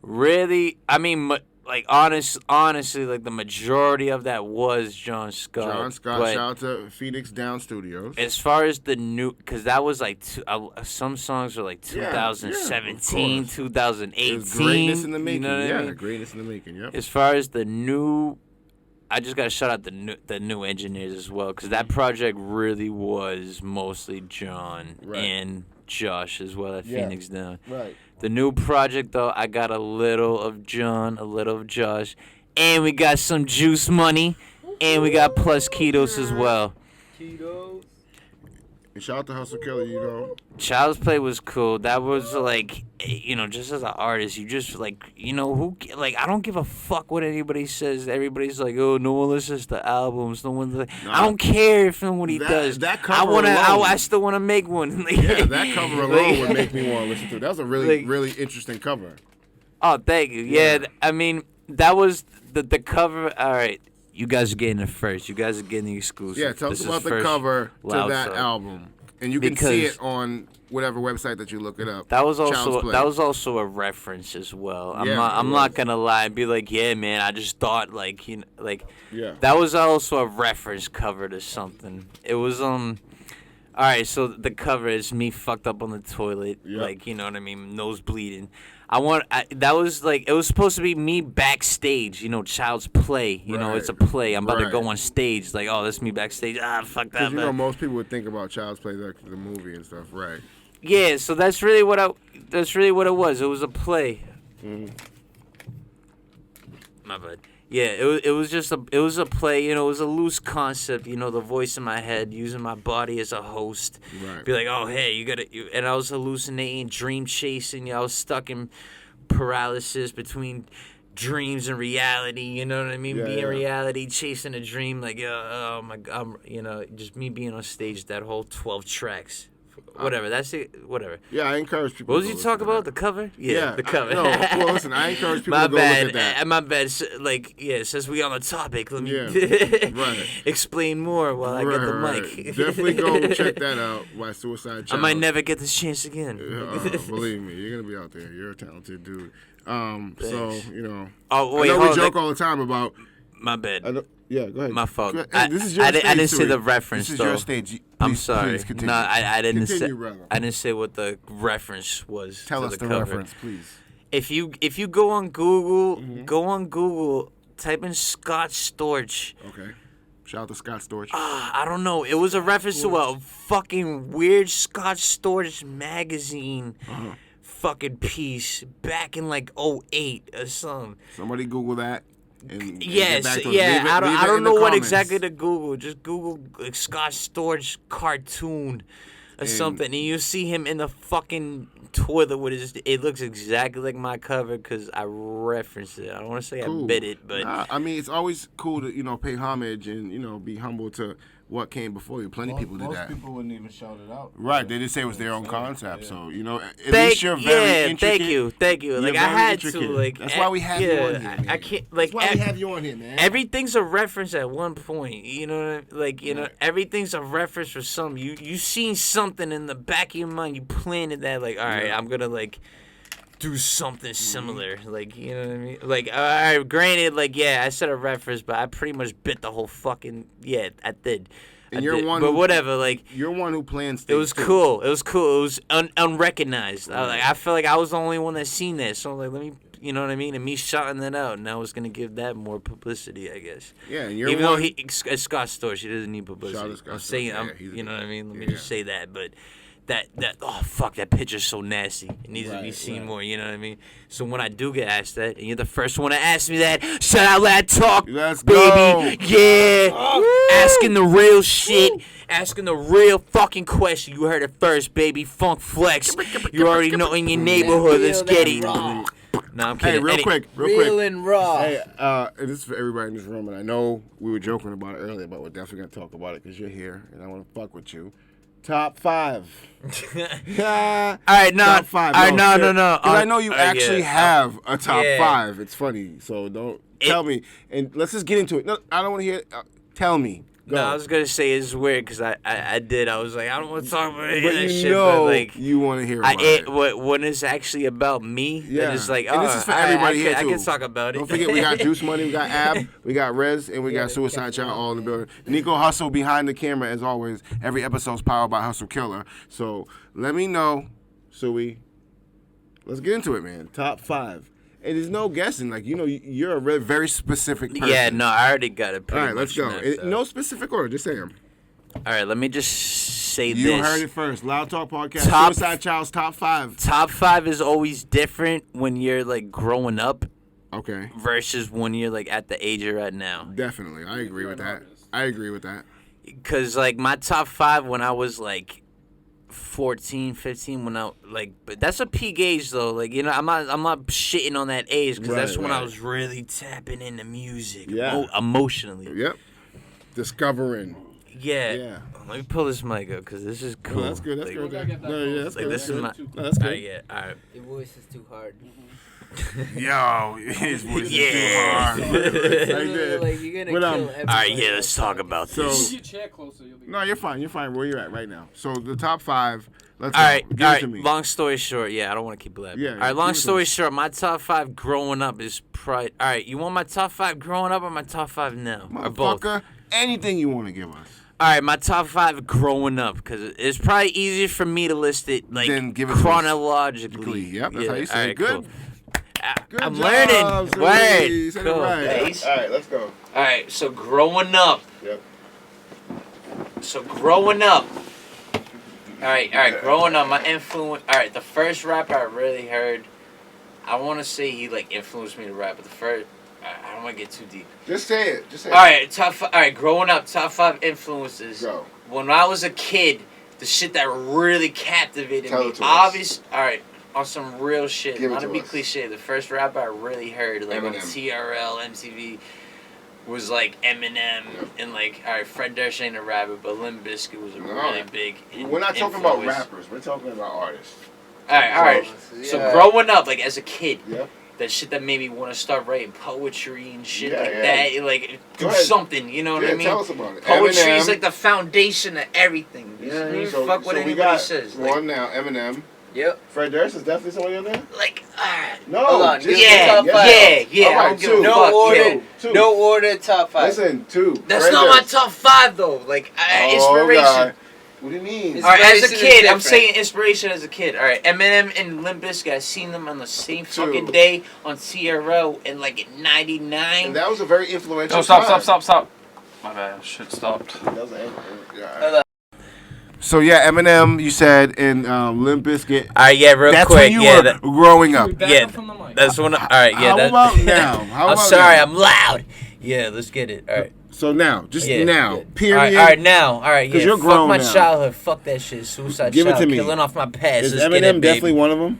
Really, I mean, like honestly, like the majority of that was John Scott. John Scott, but shout out to Phoenix Down Studios. as far as the new, because that was like some songs were like 2017, 2018. It was greatness in the making. You know what I mean? Greatness in the making. Yep. As far as the new, I just gotta shout out the new engineers as well, because that project really was mostly John and Josh as well at Phoenix Down. Right. The new project though, I got a little of John, a little of Josh, and we got some Juice Money, and we got plus Ketos as well. Cheetos. And shout out to Hustle Killer, you know. Child's Play was cool. That was like, you know, just as an artist, you just like, you know, like I don't give a fuck what anybody says. Everybody's like, oh, no one listens to albums. No one. I don't care if nobody does. That cover I still wanna make one. Yeah, that cover alone would make me want to listen to it. That was a really, really interesting cover. Oh, thank you. Yeah, I mean, that was the cover. All right. You guys are getting it first. You guys are getting the exclusive. Yeah, tell us about the cover to that album. And you can see it on whatever website that you look it up. That was also a reference as well. I'm not gonna lie and be like, yeah, man, I just thought like that was also a reference cover to something. It was all right, so the cover is me fucked up on the toilet, like, you know what I mean, nose bleeding. That was like, it was supposed to be me backstage, you know, Child's Play. You know, it's a play. I'm about to go on stage. Like, oh, that's me backstage. Fuck that. Because, you know, most people would think about Child's Play like the movie and stuff, right? Yeah, so that's really what it was. It was a play. Mm-hmm. My bad. Yeah, it was a play, you know, it was a loose concept, you know, the voice in my head, using my body as a host. Right. Be like, oh, hey, and I was hallucinating, dream chasing, I was stuck in paralysis between dreams and reality, you know what I mean? Being reality, chasing a dream, like, oh my God, you know, just me being on stage, that whole 12 tracks. Whatever, that's it. Whatever. Yeah, I encourage people. What was you talking about? The cover? Yeah, the cover. No, well, listen, I encourage people to go look at that. My bad. Like, since we on the topic, let me explain more while I get the mic. Definitely go check that out by Suicidechild. I might never get this chance again. Believe me, you're gonna be out there. You're a talented dude. So you know. Oh wait, I know we joke all the time about. My bad. Yeah, go ahead. My fault. Hey, this is your stage, I didn't say the reference. This is though. your stage. I'm sorry. Please continue. No, I didn't continue, say. I didn't say what the reference was. Tell to us the the cover. reference, please. If you go on Google, type in Scott Storch. Okay. Shout out to Scott Storch. I don't know. It was a reference to a fucking weird Scott Storch magazine. Fucking piece back in like 2008 or something. Somebody Google that. And yes, I don't know what exactly to Google. Just Google like, Scott Storch cartoon or something, and you see him in the fucking toilet with his. It looks exactly like my cover because I referenced it. I don't want to say I bit it, but I mean, it's always cool to pay homage and be humble to what came before you. Plenty of people did that. Most people wouldn't even shout it out. Right, they just say it was their own concept. So at least you're very intricate. Thank you. Like I had to. Like that's why we have you on here. Man. I can't. Like that's why we have you on here, man. Everything's a reference at one point. You know, everything's a reference for something. You seen something in the back of your mind. You planted that. Like, all right, I'm gonna do something similar. Like, you know what I mean? Like, all right, granted, I said a reference, but I pretty much bit the whole fucking I did. And you're one, but whatever. Like, you're one who plans. It was cool. It was cool. It was unrecognized. I feel like I was the only one that seen that. So let me, you know what I mean? And me shouting that out, and I was gonna give that more publicity, I guess. Yeah, and you're even though it's Scott's store, she doesn't need publicity. I'm saying, you know what I mean? Let me just say that, but. That fuck, that picture's so nasty. It needs to be seen more, you know what I mean? So when I do get asked that, and you're the first one to ask me that, shout out Lad Talk, let's baby. Go. Yeah. Asking the real shit, asking the real fucking question. You heard it first, baby. Funk Flex. You already know in your neighborhood. Let's get it. No, I'm kidding. Hey, real quick. Real and raw. Hey, and this is for everybody in this room, and I know we were joking about it earlier, but we're definitely going to talk about it because you're here, and I want to fuck with you. Top 5. All right, no. Top 5. All right, no. Because I know you actually have a top 5. It's funny, so don't tell me. And let's just get into it. No, I don't want to hear it. Tell me. Go. No, I was gonna say it's weird because I did. I was like, I don't want to talk about any of that shit. But like, you want to hear about it. When it's actually about me, then it's like, and this is for everybody here, too. I can talk about it. Don't forget, we got Juice Money, we got Ab, we got Rez, and we got Suicidechild all in the building. Nico Hustle behind the camera, as always. Every episode's powered by Hustle Killer. So let me know, Sui. Let's get into it, man. Top 5. And there's no guessing. Like, you're a very specific person. Yeah, no, I already got it. All right, let's go. No specific order. Just say them. All right, let me just say this. You heard it first. Loud Talk Podcast. Suicidechild's top 5. Top 5 is always different when you're, growing up. Okay. Versus when you're, at the age you're at now. Definitely. I agree with that. Because, my top 5 when I was, 14, 15, when but that's a peak age though. I'm not shitting on that age because that's when I was really tapping into music, emotionally. Yep. Discovering. Yeah. Let me pull this mic up because this is cool. No, that's good. That's good. That's good. This is my. That's good. All right. Your voice is too hard. Yo, his voice is too hard. You're gonna kill everybody. All right, let's talk about this. Your chair closer, you'll be no, you're fine. You're fine where you're at right now. So the top 5. Let's all right. Give it to me. Long story short, I don't want to keep blabbing. Yeah. All right. Long story short, my top 5 growing up is all right. You want my top 5 growing up or my top 5 now, or both? Anything you want to give us. All right, my top 5 growing up, because it's probably easier for me to list it then give it chronologically. Yep, that's how you say it. Right, good. Cool. I'm job, learning. Word. Cool. Right. All right, let's go. All right, so growing up. Yep. All right, growing up, my influence. All right, the first rapper I really heard, I want to say he influenced me to rap, but the first. I don't want to get too deep. Just say it. All right, growing up, top 5 influences. Go. When I was a kid, the shit that really captivated Tell me. it to us. All right, on some real shit. Give it Not to to be us. cliche, the first rapper I really heard, on TRL, MTV, was Eminem and all right, Fred Durst ain't a rapper, but Limp Bizkit was a really big. We're not talking about rappers. We're talking about artists. All right. So growing up, as a kid. Yep. That shit that made me want to start writing poetry and shit that. Do something, you know what I mean? Tell us about it. Poetry Eminem. is the foundation of everything. You know what I mean? Fuck what anybody says. One now, Eminem. Yep. Fred Durst is definitely somebody on there? No. Hold on. Yeah. Top 5. All right, I don't give a No fuck. order. Two. No order. Top 5. Listen, 2. That's Fred not Durst. my top 5 though. Inspiration. God. What do you mean? All right, as a Inspiration is kid, I'm different. saying inspiration as a kid. All right, Eminem and Limp Bizkit, I seen them on the same fucking day on TRL in '99. And that was a very influential stop. My bad, shit stopped. That was So Eminem, you said, and Limp Bizkit. All right, real that's quick. When you were growing up. That's when. All right, How about now? I'm sorry, I'm loud. Yeah, let's get it. All right. So now, just Yeah, now, yeah. period. All right, now. All right, yeah. 'Cause you're Fuck grown my now. childhood. Fuck that shit. Suicide Give it child. to me. Killing off my past. Is Let's get Eminem it, definitely baby. one of them?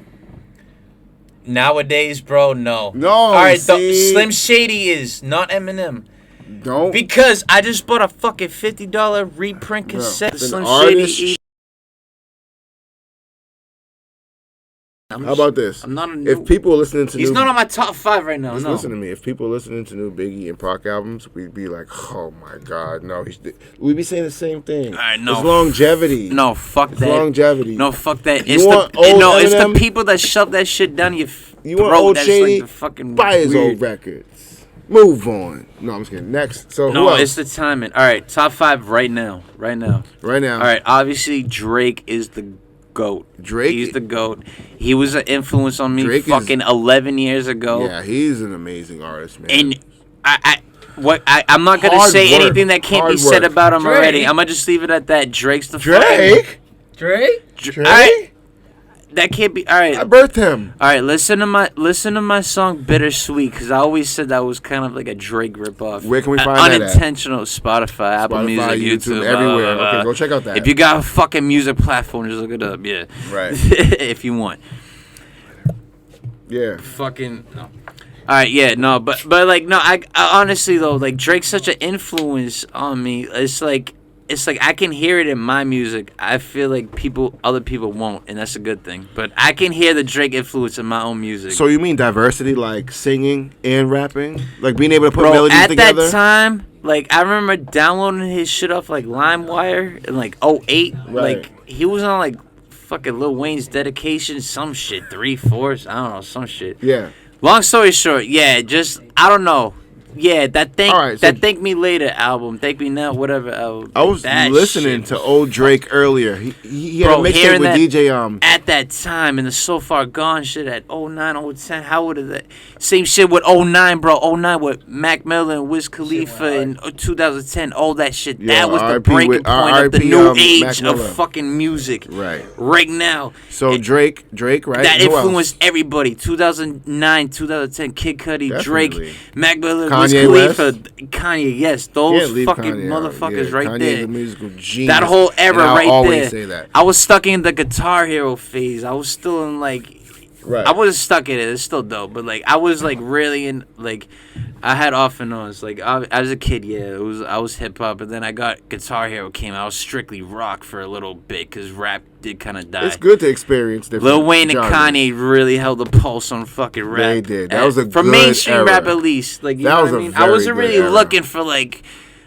Nowadays, bro, no. No, All right, see? Slim Shady is not Eminem. Don't. Because I just bought a fucking $50 reprint cassette. It's an Slim artist. Shady. How about this? I'm not a If new. people are listening to He's new, not on my top 5 right now. just No. listen to me. If people are listening to new Biggie and Pac albums, we'd be like, oh my God, no. We'd be saying the same thing. All right, no. It's longevity. No, fuck It's that. longevity. No, fuck that. You It's want old it's the Eminem? people that shove that shit down your You throat. want old That's Shady? like the fucking Buy his weird. old records. Move on. No, I'm just kidding. Next. So who No, else? it's the timing. All right, top 5 right now. Right now. Right now. All right, obviously Drake is the GOAT. Drake? He's the GOAT. He was an influence on me Drake is- fucking 11 years ago. Yeah, he's an amazing artist, man. And I'm not gonna Hard say work. anything that can't Hard be said work. about him Drake? already. I'm gonna just leave it at that. Drake's the Drake? Drake? All right, that can't be. All right, I birthed him. all right. Listen to my song "Bittersweet" because I always said that was kind of like a Drake ripoff. Where can we find that at? Unintentional. Spotify, Apple Spotify, Music, YouTube, blah, everywhere. blah, blah. Okay, go check out that. If you got a fucking music platform, just look it up. Yeah, Right. if you want. Yeah. Fucking. No. All right, yeah, no, but like no, I honestly though, like Drake's such an influence on me. It's like I can hear it in my music. I feel like other people won't, and that's a good thing. But I can hear the Drake influence in my own music. So you mean diversity, like singing and rapping, like being able to put Bro, melodies at together? that time, like I remember downloading his shit off like LimeWire in like 08. Right. Like he was on like fucking Lil Wayne's Dedication, some shit, 3/4, I don't know, some shit. Yeah. Long story short, yeah, just I don't know. Yeah, that Thank Me Later album, Thank Me Now, whatever album. I was that listening shit to was old Drake earlier. He had Bro, a mixtape hearing with that DJ at that time and the So Far Gone shit at 09, 010. How would that same shit with 09, bro? 09 with Meek Mill and Wiz Khalifa in 2010. All that shit. Yeah, that was the R.I.P. breaking with- point of the R.I.P. new Mac age of Miller. fucking music. Right now. So Drake, right? That Who else? influenced everybody. 2009, 2010, Kid Cudi, Definitely. Drake, Mac Miller, Wiz Kanye Khalifa, West? Kanye. Yes, Can't those leave fucking Kanye out. motherfuckers Yeah, right Kanye's there. a musical genius. That whole era and I'll right always there. say that. I was stuck in the Guitar Hero phase. I was still in like, Right. I wasn't stuck in it. It's still dope, but like I was like really in like, I had off and ons. Like as a kid, yeah, I was hip hop, and then I got Guitar Hero came out. I was strictly rock for a little bit because rap did kind of die. It's good to experience different Lil Wayne and genres. Kanye really held the pulse on fucking rap. They did. That was a for good mainstream era. rap at least. Like you That know was what I a mean. I very wasn't good really era. looking for like,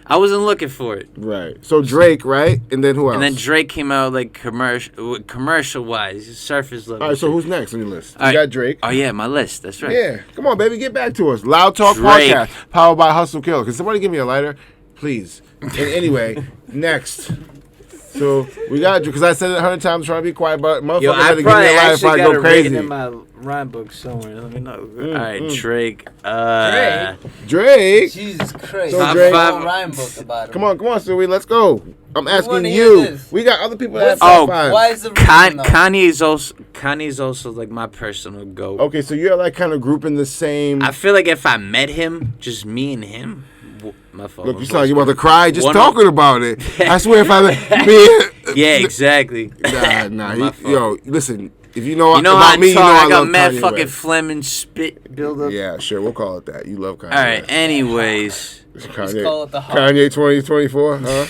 I wasn't looking for it. Right. So Drake, right? And then who else? And then Drake came out like commercial wise, surface level. All right, so shit. who's next on your list? You All right. got Drake. Oh yeah, my list. That's right. Yeah. Come on, baby. Get back to us. Loud Talk Drake. Podcast, powered by Hustle Killer. Can somebody give me a lighter? Please. And anyway, next. So we got you, because I said it 100 times trying to be quiet, but motherfucker Yo, had I to give me probably a lighter actually before I got go it written crazy. in my rhyme book somewhere. Let me know. All right, Drake. Drake. Jesus Christ. So Top Drake- five rhyme book about him. Come on, Stewie. Let's go. I'm asking wanna hear you. this. We got other people that have Oh, top five. Why is the reason though? Kanye's also like my personal goat. Okay, so you're like kind of grouping the same. I feel like if I met him, just me and him, my fault. Look, my you voice sound like you about to broke. cry just One talking about it. I swear if I me. Yeah, exactly. Nah. My fault. Yo, listen. If you know, You know about how me, you know I got love mad Kanye fucking West. phlegm and spit buildup. Yeah, sure. We'll call it that. You love Kanye. All right. West. Anyways, Kanye, call it the heart. Kanye 2024, huh?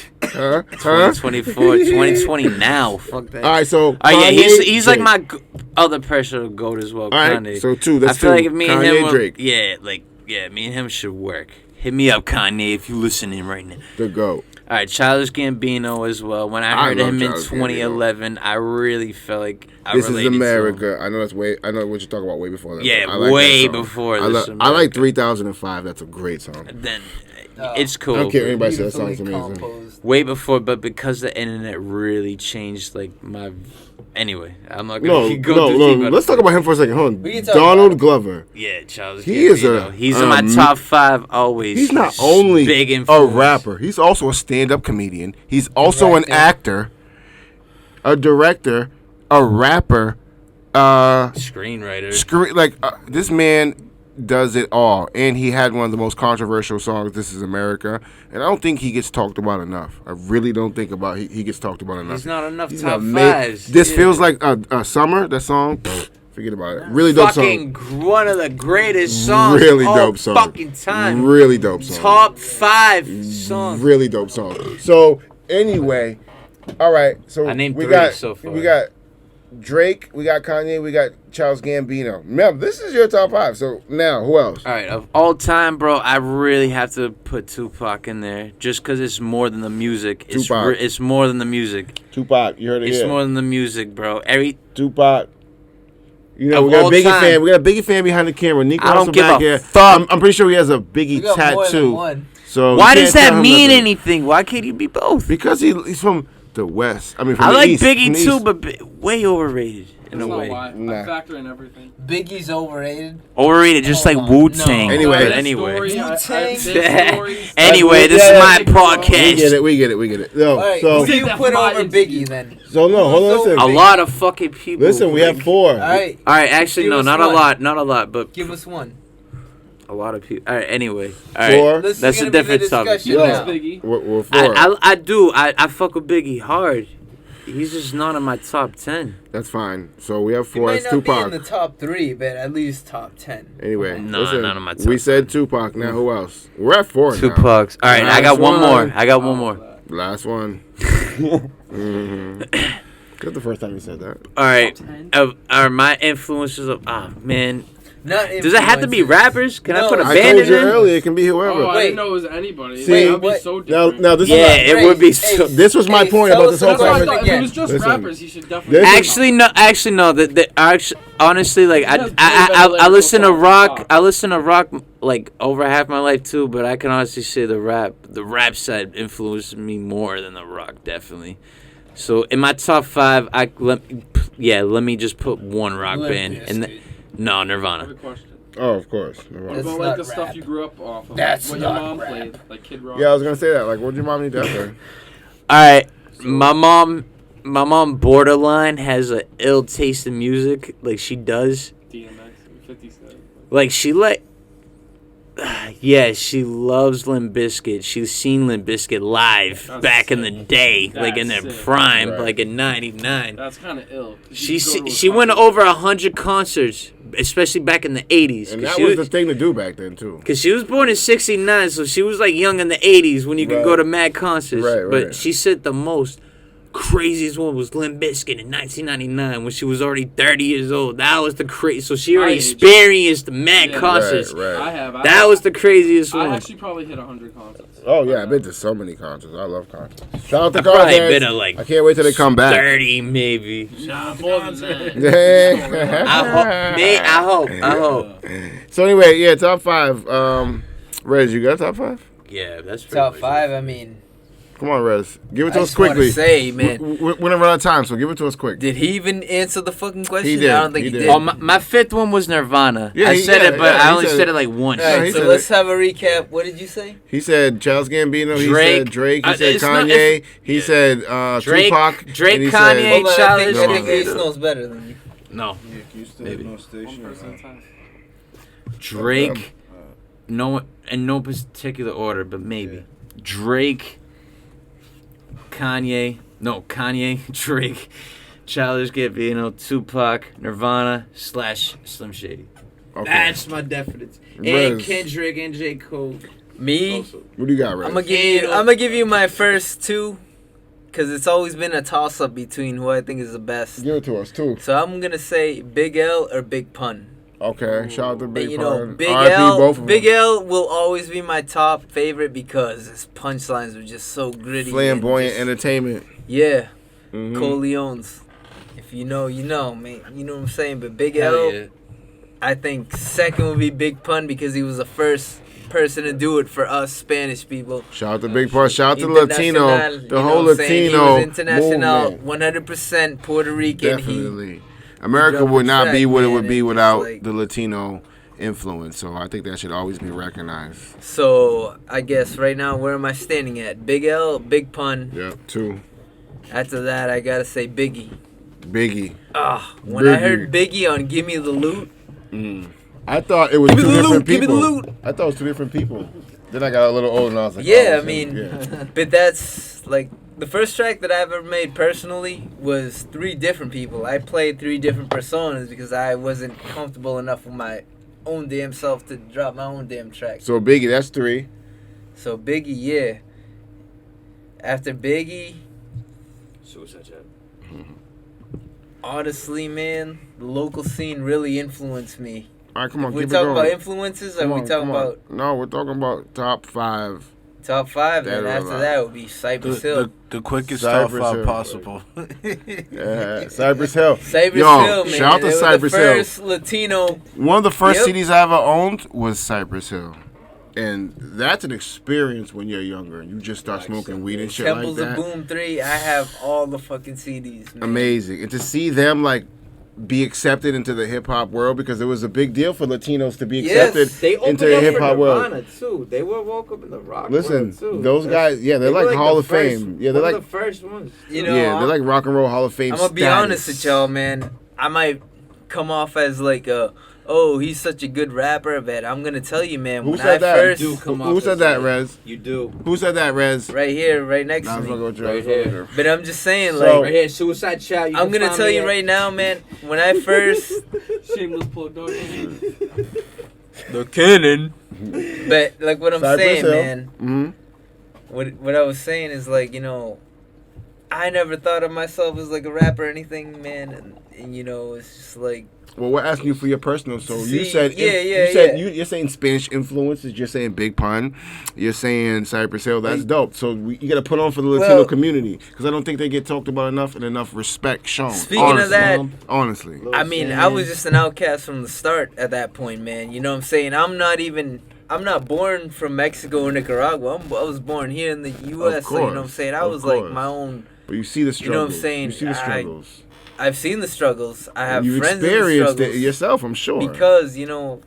2024, 2020 now. Fuck that. All right, so. Oh yeah, Kanye, he's like Drake. my other personal goat as well. All right, Kanye. so two. That's I feel two. like if me and Kanye, him, were, Drake, me and him should work. Hit me up, Kanye, if you listening right now. the GOAT. All right, Childish Gambino as well. When I heard love him in Childish 2011, I really felt like I This is related to him. America. I know that's way. I know what you're talking about way before that. Yeah, but I like way that song. before I, This I like America. 3005. That's a great song. Then it's cool. I don't care what anybody says. That Beautifully song's amazing. composed. Way before, but because the internet really changed, like my. Anyway, I'm not No, gonna go too deep. Let's talk about him for a second. Hold We on. can talk Donald about Glover. Yeah, Childish He is Gambino. a, He's in my top 5 always. He's not only big a influence. rapper. He's also a stand-up comedian. He's also an actor, a director, a rapper, Screenwriter. this man does it all, and he had one of the most controversial songs, "This Is America," and I don't think he gets talked about enough. I really don't think he gets talked about enough. He's not enough He's top fives. This feels like a summer. That song, forget about it. Really dope song. One of the greatest songs. Really of all dope song. Fucking time. Really dope song. Top 5 songs. Really dope song. So anyway, all right. So I named we 3 got so far. we got Drake, we got Kanye, we got Charles Gambino. Mel, this is your top 5. So now, who else? All right, of all time, bro, I really have to put Tupac in there, just because it's more than the music. Tupac. It's more than the music. Tupac, you heard it It's here. more than the music, bro. Tupac. You know, Of we got a all Biggie time. fan. We got a Biggie fan behind the camera. Nico I don't also give back a here. fuck. I'm pretty sure he has a Biggie You got more than tattoo. one. So Why we does can't that tell him mean nothing. anything? Why can't he be both? Because he's from the West. I mean, from I the like East. Biggie From the too, East. but way overrated in That's a not way. why. Nah. I factor in everything. Biggie's overrated. Overrated, just like Hold on. Wu Tang. No. Anyway. But That anyway. story, Wu-Tang. there's stories. Anyway, this Yeah, is my yeah. podcast. We get it. No, All right, so who do you Save that put for my over interview. Biggie then? no, hold on, listen. A lot of fucking people. Listen, we have 4. All right, All right, actually, Give no, us not one. a lot, but give us one. a lot of people. All right, anyway. All right. 4. This is That's a gonna be the different topic. discussion Yo. now. Biggie. We're 4. I fuck with Biggie hard. He's just not in my top 10. That's fine. So we have He 4. might It's not be in Tupac. the top 3, but at least top 10. Anyway, No, listen, not on my top we said 10. Tupac. Now who else? We're at 4 now. Tupac's. All right, I got Last one more. one. I got one more. Last one. That's the first time you said that. All right. Are my influences of? Ah, man. Not Does it have to be influences. rappers? Can I No, put a I I band told in you there? earlier. It can be whoever. Oh, I Wait. didn't know it was anybody. See, That would be what- so now different. this Yeah, is it would be Hey, so. this was my Hey, point tell about us this whole That's what I about thought. conversation. If it was just Listen. rappers, he should definitely. This is- Actually, no. Honestly, like He has I better listen to lyrical rock. songs. I listen to rock like over half my life too. But I can honestly say the rap side influenced me more than the rock, definitely. So in my top 5, let me just put one rock Limp band. And Bizkit. no, I have a Nirvana. question. Oh, of course. What That's about not like the rap. stuff you grew up off of? That's what your not mom rap. played, like Kid Rock. Yeah, I was gonna say that. Like, what did your mom need that for? All right, my mom borderline has a ill taste in music. Like she does. DMX, 50 Cent. Like she yeah, she loves Limp Bizkit. She's seen Limp Bizkit live That's back in the sick. day, like in their That's sick. prime, Right. like in '99. That's kind of ill. 'Cause She you go to a she went concert. over 100 concerts, especially back in the '80s. And 'cause that she was the thing to do back then too. Cause she was born in '69, so she was like young in the '80s when you could Right. go to mad concerts. Right, But right. she said the most craziest one was Limp Bizkit in 1999 when she was already 30 years old. That was the crazy. So she already My age. experienced mad Yeah. concerts. Right. I have. That was the craziest I one. actually probably hit 100 concerts. Oh yeah, I've been to so many concerts. I love concerts. Shout out to I've probably concerts. been to like I can't wait till they come back. 30 maybe. Nah, more than that. I hope. So anyway, yeah, top 5. Rez, you got a top 5? Yeah, that's pretty Top much 5, I mean, Come on, Rez. Give it I to us just want quickly. to say, man, We're gonna run out of time, so give it to us quick. did he even answer the fucking question? He did. I don't think He he did. did. Oh, my fifth one was Nirvana. Yeah, I said it, but yeah, I he only said said it. it like once. All right, he so said let's have a recap. What did you say? He said Charles Gambino. He Drake. said Drake. He said It's not- Kanye. He said Drake, Tupac. Drake, and he Kanye, said- Hold on, I Childish think Gambino. Ace knows better than you. No, Maybe. One person at a time. Drake. No, in no particular order, but maybe Drake, Kanye. No, Kanye, Drake, Childish Gambino, Tupac, Nirvana / Slim Shady. Okay. That's my definite. And Rez. Kendrick and J. Cole. Me, Also. What do you got, Rez? I'm gonna give you my first two, cause it's always been a toss up between who I think is the best. Give it to us too. So I'm gonna say Big L or Big Pun. Okay. Shout out to Big And you know, Pun. Big RIP L, both of Big them. L will always be my top favorite because his punchlines were just so gritty. and Flamboyant just- entertainment. Yeah, Mhm. Coleones. If you know, you know, man. You know what I'm saying. But Big Hell L, yeah. I think second would be Big Pun because he was the first person to do it for us Spanish people. Shout out to Big Pun. Shout out to Latino. International, The you whole know what I'm saying? Latino He was international, movement. 100% Puerto Rican. Definitely. America jumped would not the be track, what it man, would be and without just, like- the Latino influence. So I think that should always be recognized. So I guess right now, where am I standing at? Big L, Big Pun. Yep. 2. After that, I gotta say Biggie. Biggie. When I Biggie. heard Biggie on "Give Me the Loot," Mm. I thought it was Give me two the different loot, give me the people. loot. I thought it was two different people. Then I got a little old and I was like, Yeah, oh, I mean, yeah. but that's like the first track that I've ever made personally was 3 different people. I played 3 different personas because I wasn't comfortable enough with my own damn self to drop my own damn track. So Biggie, that's 3. So Biggie, yeah. After Biggie, Suicidechild. honestly, man, the local scene really influenced me. All right, come on, We're keep it talking going. about influences, or Come we on, talking come on. about No, we're talking about top 5. top 5? Dead Then or after alive. that would be Cypress Hill. The quickest Cypress top 5 Hill. possible. Yeah, Cypress Hill. Cypress Yo, Hill, man. shout out to They were Cypress the Hill. first Latino. One of the first Yep. CDs I ever owned was Cypress Hill. And that's an experience when you're younger and you just start smoking weed and shit Temples like of that. Boom 3. I have all the fucking CDs, man. Amazing. And to see them like be accepted into the hip hop world, because it was a big deal for Latinos to be Yes, accepted They opened into the up hip for hop world. Nirvana too. They were woke up in the rock Listen, world too. those guys, yeah, they're They were like Hall the of first- Fame. Yeah, they're one like, of the first ones. You know, yeah, they're like Rock and Roll Hall of Fame. I'm gonna be status. honest with y'all, man. I might come off as like oh, he's such a good rapper, but I'm gonna tell you, man. Who when said I that? first, Who said that, Rez? You do. Who said that, Rez? right here, right next Nah, to I'm me. fucking with you. Right here. But I'm just saying, So- Right here, Suicide Child. I'm gonna tell you right now, man. When I first, Shameless plug, dog. The cannon. but like what I'm Cypress saying, Hill. man. Mm-hmm. What I was saying is like, you know, I never thought of myself as like a rapper or anything, man. And you know, it's just like, Well, we're asking you for your personal. So you See, said, yeah. you're saying Spanish influences. You're saying Big Pun. You're saying Cypress Hill. That's dope. So you got to put on for the Latino community, because I don't think they get talked about enough and enough respect shown. Speaking honestly. of that, honestly, I mean, I was just an outcast from the start at that point, man. You know what I'm saying? I'm not born from Mexico or Nicaragua. I was born here in the U.S. So, you know what I'm saying? I of was like course. my own. but you see the struggles. You know what I'm saying? You see the struggles. I've seen the struggles. I have You've friends in the experienced struggles it yourself, I'm sure. because you know,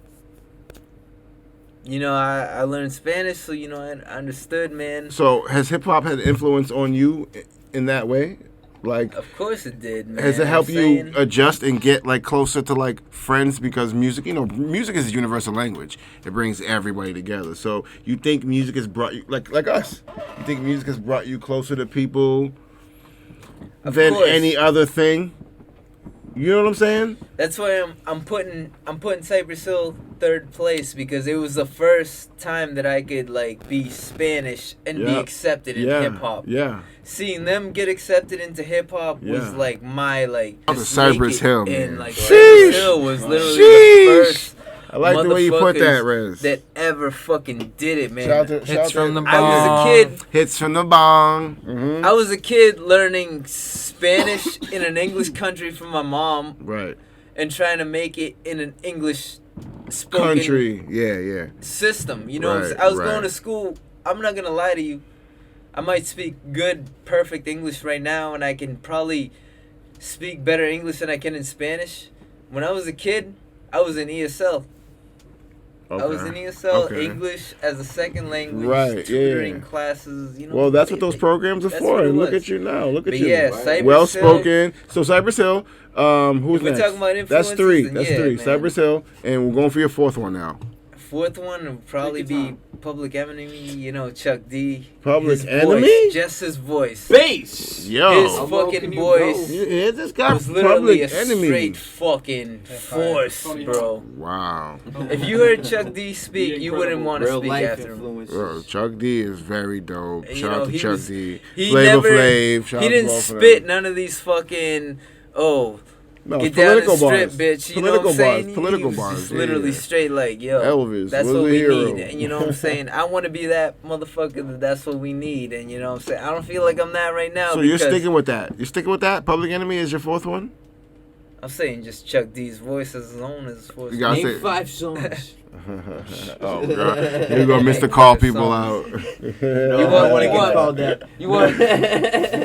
I learned Spanish, so you know I understood, man. So has hip hop had influence on you in that way? Like, Of course it did, man. has it helped I'm you saying, adjust and get like closer to like friends? Because music, music is a universal language. It brings everybody together. So you think music has brought you like us? You think music has brought you closer to people Of than course. any other thing? You know what I'm saying? That's why I'm putting Cypress Hill 3rd place, because it was the first time that I could like be Spanish and be Yeah. accepted in Yeah. hip hop. Yeah. Seeing them get accepted into hip hop was Yeah. like my like. Out to just Cypress make it. Hill, And man. like Sheesh. Cypress Hill was literally Sheesh. the first I like the way you put that, motherfuckers Rez. that ever fucking did it, man. Shout out to, Hits from the I was a kid. hits from the bong. Mm-hmm. I was a kid learning Spanish in an English country from my mom Right. and trying to make it in an English spoken Country. Yeah. system. You know, Right, I was right. going to school. I'm not gonna lie to you. I might speak good, perfect English right now, and I can probably speak better English than I can in Spanish. When I was a kid, I was in ESL. I was in ESL, Okay. English as a second language, Right, yeah. tutoring classes. You know. Well, that's what those programs are That's for. what it And look was. at you now. Look at But you. yeah, Cypress Well Hill. spoken. So Cypress Hill. Who's If we're next? talking about That's influences, 3. then That's yeah, 3. man. Cypress Hill, and we're going for your 4th one now. 4th one would probably be Public Enemy. You know, Chuck D. Public His Enemy? voice, just his voice. Bass. Yo, His fucking voice you hear this guy? was literally Public a Enemy. straight fucking force, bro. Wow. If you heard Chuck D speak, you wouldn't want to Real speak life after him. influences. Bro, Chuck D is very dope. You Shout know, out to he Chuck was- D. He Flavor never, Flav. Shout he out to didn't both of spit them. none of these fucking No, get down and political strip, bars. bitch. You know Political what I'm saying? bars. Political he was bars. just yeah, literally yeah. straight like, yo, Elvis that's was what the we hero. need. And you know what I'm saying? I want to be that motherfucker that's what we need. And you know what I'm saying? I don't feel like I'm that right now. So you're because sticking with that? You're sticking with that? Public Enemy is your 4th one? I'm saying just Chuck D's voice as his own as force. You gotta Name say. 5 songs. Oh god, you're gonna miss the call people out. You want to get called out? You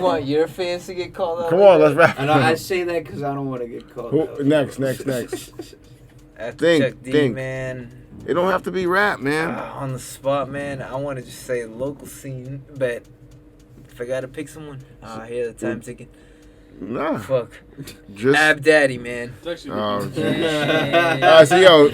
want your fans to get called out? Come on, let's wrap. And I say that because I don't want to get called out. Next. After Think, Chuck D, think. man. It don't have to be rap, man. On the spot, man. I want to just say local scene, but if I gotta pick someone, here the time ticking. Nah. Fuck. Just Ab Daddy, man. All right, so yo,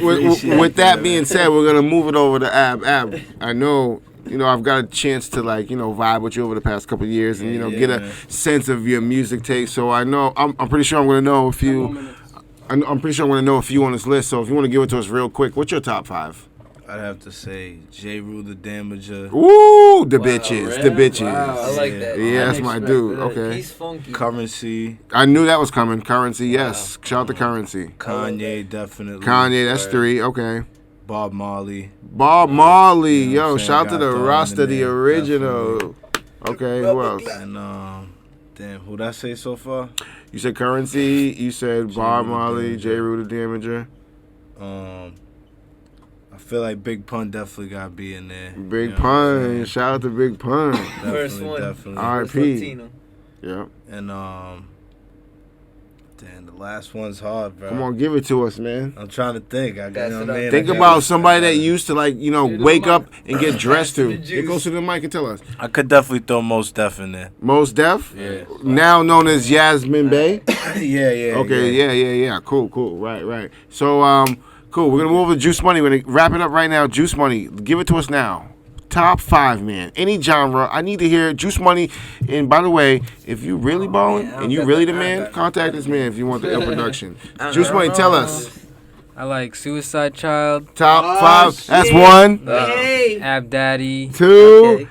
with that being said, we're gonna move it over to Ab. Ab, I know, I've got a chance to vibe with you over the past couple of years, and get a sense of your music taste. So I know I'm pretty sure I'm gonna know a few. I'm pretty sure I'm gonna know a few on this list. So if you want to give it to us real quick, what's your top 5? I'd have to say J. Rule the Damager. Ooh, the bitches, the bitches. Wow, I like that. Yeah, that's my dude. That. Okay. He's funky. Currency. I knew that was coming. Currency, yes. Shout out to Currency. Kanye, definitely. Kanye, that's 3. Okay. Bob Marley. Bob Marley, You know yo, shout out to the Rasta, the original. Definitely. Okay, who else? And damn, who'd I say so far? You said Currency. You said Bob Marley, J. Rule the Damager. I feel like Big Pun definitely gotta be in there. Big Pun, shout out to Big Pun. First one. Definitely. R.I.P. Yeah. And damn, the last one's hard, bro. Come on, give it to us, man. I'm trying to think. Think about somebody that used to wake up and get dressed to. It goes to the mic and tell us. I could definitely throw Mos Def in there. Mos Def? Yeah. Now known as Yasmin Bey? Yeah. Okay, yeah. Cool. Right. So, cool. We're going to move over to Juice Money. We're going to wrap it up right now. Juice Money, give it to us now. Top 5, man. Any genre. I need to hear Juice Money. And by the way, if you really balling and you really the man, contact this man if you want the production. Juice Money, tell us. I like Suicidechild. Top 5. That's 1. Ab Daddy. 2.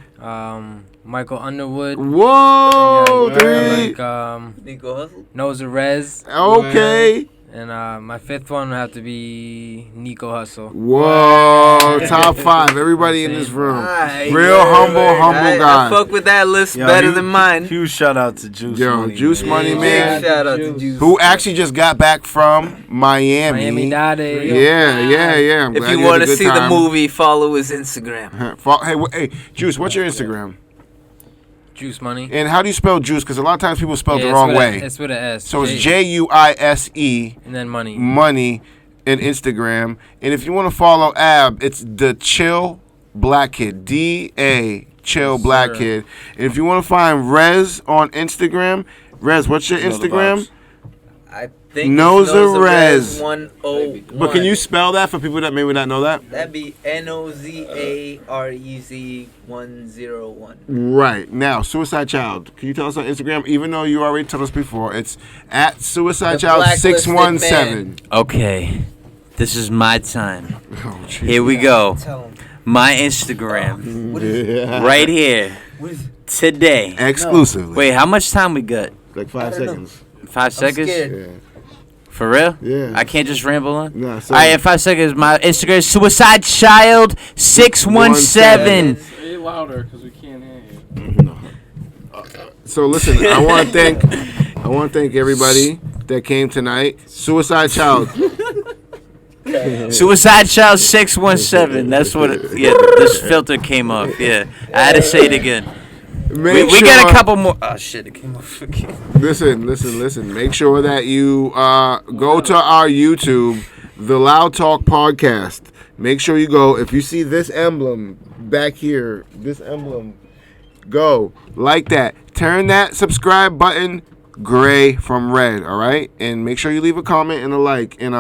Michael Underwood. Whoa. 3. I like Nico Hustle. Noza Rez. Okay. And my 5th one would have to be Nico Hustle. Whoa, top 5. Everybody in this room. Real humble guy. I fuck with that list better than mine. Huge shout out to Juice Money. Juice Money, man. Shout out to Juice. Who actually just got back from Miami. Miami Dade. Yeah. I'm if glad you had want a to good see time. the movie, follow his Instagram. Hey, Juice, what's your Instagram? Juice Money. And how do you spell Juice? Because a lot of times people spell it the wrong way. It's with an S. So it's Juise. And then Money. Money in Instagram. And if you want to follow Ab, it's the Chill Black Kid. DA Chill Black Kid. And if you want to find Rez on Instagram, Rez, what's your Instagram? I think Noza Rez. 101. But can you spell that for people that maybe not know that? That'd be NOZAREZ 101. Right. Now, Suicidechild. Can you tell us on Instagram? Even though you already told us before, it's at Suicidechild617. Okay. This is my time. Oh, Here we go. Tell him. My Instagram. Right here. Today. Exclusively. Wait, how much time we got? Like 5 seconds. 5 seconds? Yeah. For real? Yeah. I can't just ramble on? Nah, so All right, in 5 seconds, my Instagram is Suicidechild617. Say it louder because we can't hear you. So listen, I want to thank everybody that came tonight. Suicidechild. Suicidechild617. That's what. This filter came off. Yeah, I had to say it again. We got a couple more. Oh shit! It came off again. Listen. Make sure that you go to our YouTube, the Loud Talk Podcast. Make sure you go. If you see this emblem back here, go like that. Turn that subscribe button gray from red. All right, and make sure you leave a comment and a like. And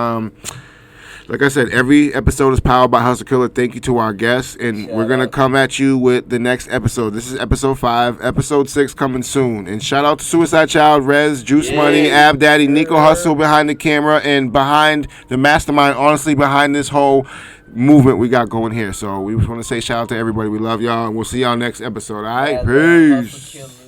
like I said, every episode is powered by Hustle Killer. Thank you to our guests, and we're going to come at you with the next episode. This is episode 5. Episode 6 coming soon. And shout out to Suicidechild, Rez, Juice Money, Ab Daddy, Nico Hustle behind the camera, and behind the mastermind, honestly, behind this whole movement we got going here. So we just want to say shout out to everybody. We love y'all, and we'll see y'all next episode. All right? Peace.